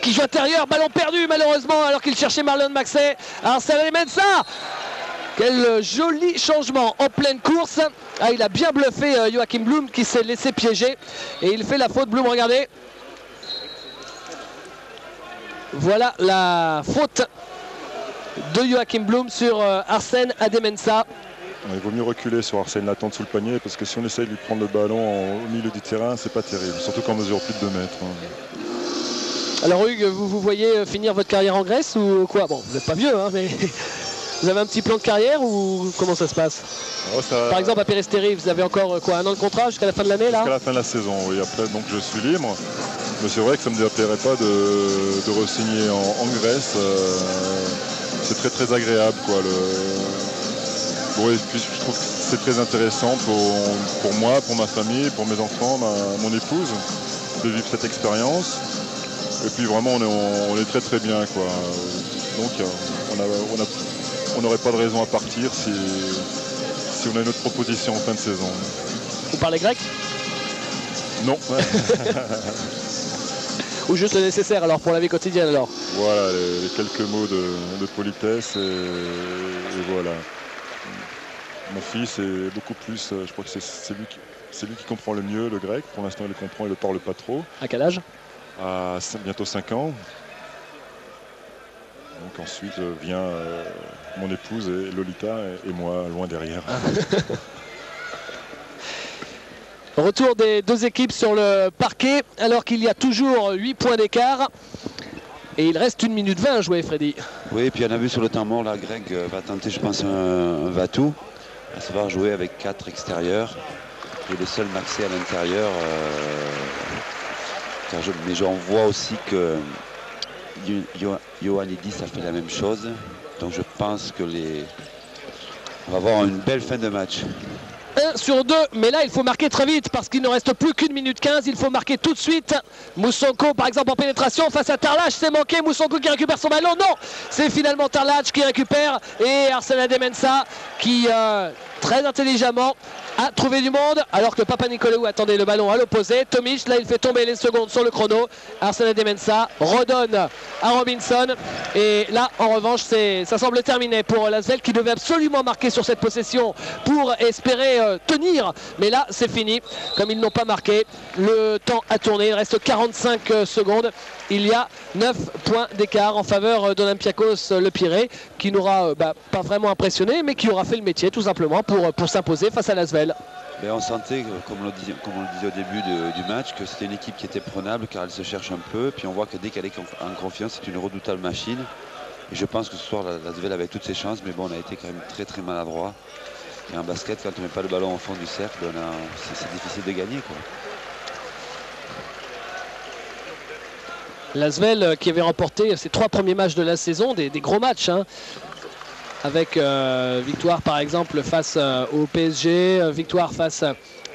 Qui joue intérieur, ballon perdu malheureusement alors qu'il cherchait Marlon Maxey. Alors c'est Ademensa. Quel joli changement en pleine course. Ah, il a bien bluffé Joachim Blum qui s'est laissé piéger. Et il fait la faute. Blum, regardez. Voilà la faute de Joachim Blum sur Arsène Ademensah. Il vaut mieux reculer sur Arsène, l'attendre sous le panier, parce que si on essaye de lui prendre le ballon au milieu du terrain, c'est pas terrible, surtout qu'en mesure plus de 2 mètres. Alors Hugues, vous voyez finir votre carrière en Grèce ou quoi? Bon, vous n'êtes pas vieux, hein, mais vous avez un petit plan de carrière ou comment ça se passe? Par exemple à Peristeri, vous avez encore quoi, 1 an de contrat jusqu'à la fin de l'année là? Jusqu'à la fin de la saison, oui. Après, donc je suis libre. Mais c'est vrai que ça ne me déplairait pas de re-signer en Grèce. C'est très très agréable, quoi. Bon, et puis je trouve que c'est très intéressant pour moi, pour ma famille, pour mes enfants, mon épouse, de vivre cette expérience. Et puis vraiment on est très très bien, quoi. Donc on n'aurait pas de raison à partir si on a une autre proposition en fin de saison. Vous parlez grec? Non. Ou juste le nécessaire alors pour la vie quotidienne alors? Voilà, les quelques mots de politesse et voilà. Mon fils est beaucoup plus, je crois que c'est lui qui comprend le mieux le grec. Pour l'instant il le comprend, il ne le parle pas trop. À quel âge? À bientôt 5 ans. Donc ensuite vient mon épouse et Lolita et moi loin derrière. Retour des 2 équipes sur le parquet alors qu'il y a toujours 8 points d'écart. Et il reste 1 minute 20 à jouer, Freddy. Oui, et puis on a vu sur le temps mort, là, Greg va tenter, je pense, un va-tout, à savoir jouer avec 4 extérieurs et le seul maxé à l'intérieur. Mais j'en vois aussi que Ioannidis a fait la même chose. Donc je pense que on va avoir une belle fin de match. 1 sur 2, mais là il faut marquer très vite parce qu'il ne reste plus qu'1 minute 15, il faut marquer tout de suite. Moussonko par exemple en pénétration face à Tarlach, c'est manqué, Moussonko qui récupère son ballon, non, c'est finalement Tarlach qui récupère et Arsène Ademensah qui très intelligemment a trouvé du monde alors que Papanicolaou attendait le ballon à l'opposé. Tomic, là il fait tomber les secondes sur le chrono. Arsène Ademensah redonne à Robinson et là en revanche ça semble terminé pour l'Asvel qui devait absolument marquer sur cette possession pour espérer tenir, mais là c'est fini. Comme ils n'ont pas marqué, le temps a tourné, il reste 45 secondes. Il y a 9 points d'écart en faveur d'Olympiakos Le Pirée qui n'aura pas vraiment impressionné mais qui aura fait le métier tout simplement pour s'imposer face à l'Asvel. On sentait, comme on le disait au début du match, que c'était une équipe qui était prenable car elle se cherche un peu. Puis on voit que dès qu'elle est en confiance, c'est une redoutable machine. Et je pense que ce soir, l'Asvel avait toutes ses chances, mais bon, on a été quand même très très maladroit. Et en basket, quand on ne met pas le ballon au fond du cercle, c'est difficile de gagner, quoi. L'Asvel qui avait remporté ses 3 premiers matchs de la saison, des gros matchs, hein, avec victoire par exemple face au PSG, victoire face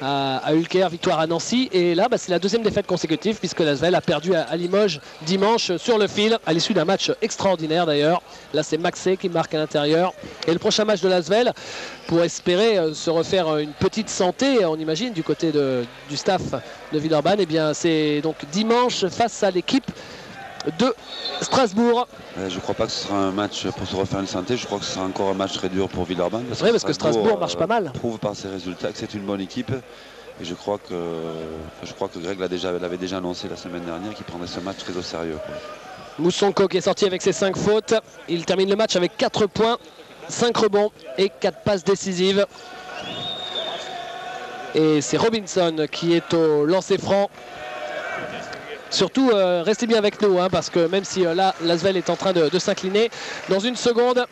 à Ulker, victoire à Nancy, et là c'est la 2e défaite consécutive puisque l'Asvel a perdu à Limoges dimanche sur le fil à l'issue d'un match extraordinaire d'ailleurs. Là c'est Maxé qui marque à l'intérieur et le prochain match de l'Asvel pour espérer se refaire une petite santé on imagine du côté du staff de Villeurbanne, et bien c'est donc dimanche face à l'équipe de Strasbourg. Je ne crois pas que ce sera un match pour se refaire une santé, je crois que ce sera encore un match très dur pour Villeurbanne. Oui, parce que Strasbourg marche pas mal. Prouve par ses résultats que c'est une bonne équipe. Et je crois que Greg l'avait déjà annoncé la semaine dernière qu'il prendrait ce match très au sérieux, quoi. Moussonko qui est sorti avec ses 5 fautes. Il termine le match avec 4 points, 5 rebonds et 4 passes décisives. Et c'est Robinson qui est au lancer franc. Surtout, restez bien avec nous, hein, parce que même si là, l'Asvel est en train de s'incliner, dans une seconde,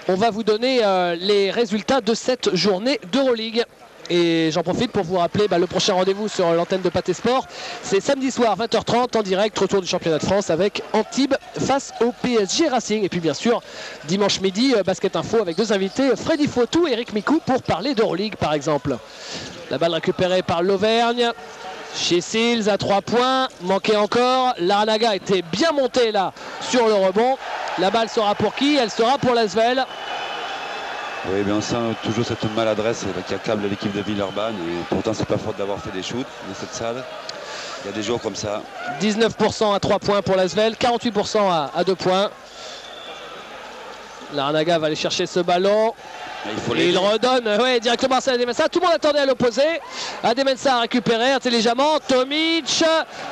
on va vous donner les résultats de cette journée d'Euroleague. Et j'en profite pour vous rappeler le prochain rendez-vous sur l'antenne de Pâté Sport. C'est samedi soir, 20h30, en direct, retour du championnat de France avec Antibes face au PSG Racing. Et puis bien sûr, dimanche midi, Basket Info avec 2 invités, Freddy Fautou et Eric Micou pour parler d'Euroleague par exemple. La balle récupérée par l'Auvergne. Chez Sils à 3 points, manqué encore. Laranaga était bien monté là sur le rebond. La balle sera pour qui? Elle sera pour l'Asvel. Oui, mais on sent toujours cette maladresse qui accable l'équipe de Villeurbanne. Et pourtant, c'est pas faute d'avoir fait des shoots dans cette salle. Il y a des jours comme ça. 19% à 3 points pour l'Asvel, 48% à 2 points. Larnaga va aller chercher ce ballon. Et il redonne directement à Ademensah. Tout le monde attendait à l'opposé. Ademensah a récupéré intelligemment. Tomic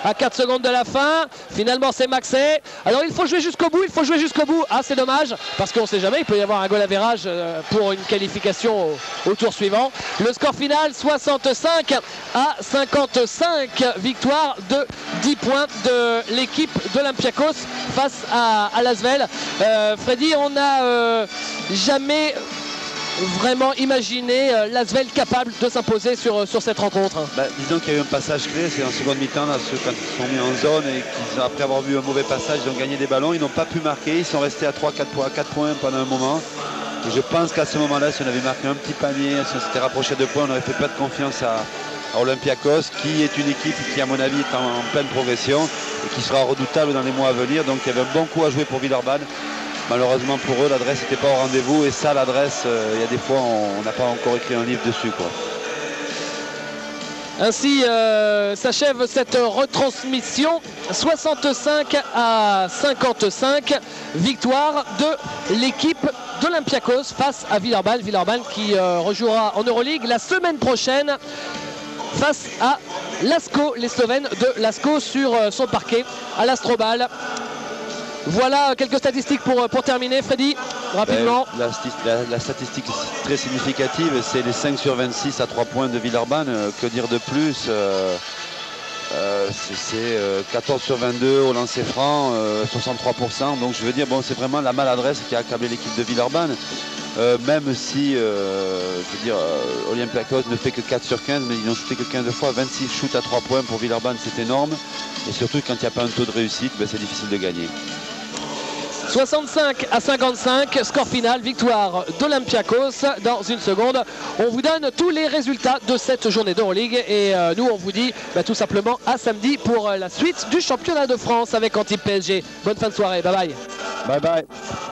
à 4 secondes de la fin. Finalement c'est Maxey. Alors il faut jouer jusqu'au bout. Ah c'est dommage parce qu'on ne sait jamais. Il peut y avoir un goal average pour une qualification au tour suivant. Le score final 65 à 55. Victoire de 10 points de l'équipe d'Olympiakos face à l'Asvel. Freddy, on n'a jamais vraiment imaginé l'Asvel capable de s'imposer sur cette rencontre. Disons qu'il y a eu un passage clé, c'est en seconde mi-temps, quand ils sont mis en zone et qu'après avoir vu un mauvais passage, ils ont gagné des ballons, ils n'ont pas pu marquer, ils sont restés à 3-4 points pendant un moment. Et je pense qu'à ce moment-là, si on avait marqué un petit panier, si on s'était rapproché de points, on aurait fait pas de confiance à Olympiakos, qui est une équipe qui à mon avis est en pleine progression et qui sera redoutable dans les mois à venir. Donc il y avait un bon coup à jouer pour Villeurbanne. Malheureusement pour eux, l'adresse n'était pas au rendez-vous et ça, l'adresse, il y a des fois, on n'a pas encore écrit un livre dessus, quoi. Ainsi s'achève cette retransmission 65 à 55, victoire de l'équipe d'Olympiakos face à Villeurbanne. Villeurbanne qui rejouera en Euroleague la semaine prochaine face à l'ASCO, les Slovènes de l'ASCO sur son parquet à l'Astrobal. Voilà quelques statistiques pour terminer, Freddy, rapidement. La statistique très significative, c'est les 5 sur 26 à 3 points de Villeurbanne. Que dire de plus c'est 14 sur 22 au lancer franc, 63%. Donc je veux dire, bon, c'est vraiment la maladresse qui a accablé l'équipe de Villeurbanne. Même si Olympiakos ne fait que 4 sur 15, mais ils n'ont shooté que 15 fois, 26 shoots à 3 points pour Villeurbanne, c'est énorme. Et surtout quand il n'y a pas un taux de réussite, c'est difficile de gagner. 65 à 55, score final, victoire d'Olympiakos. Dans une seconde, on vous donne tous les résultats de cette journée d'Euroleague et nous on vous dit tout simplement à samedi pour la suite du championnat de France avec Antibes PSG. Bonne fin de soirée, bye bye. Bye bye.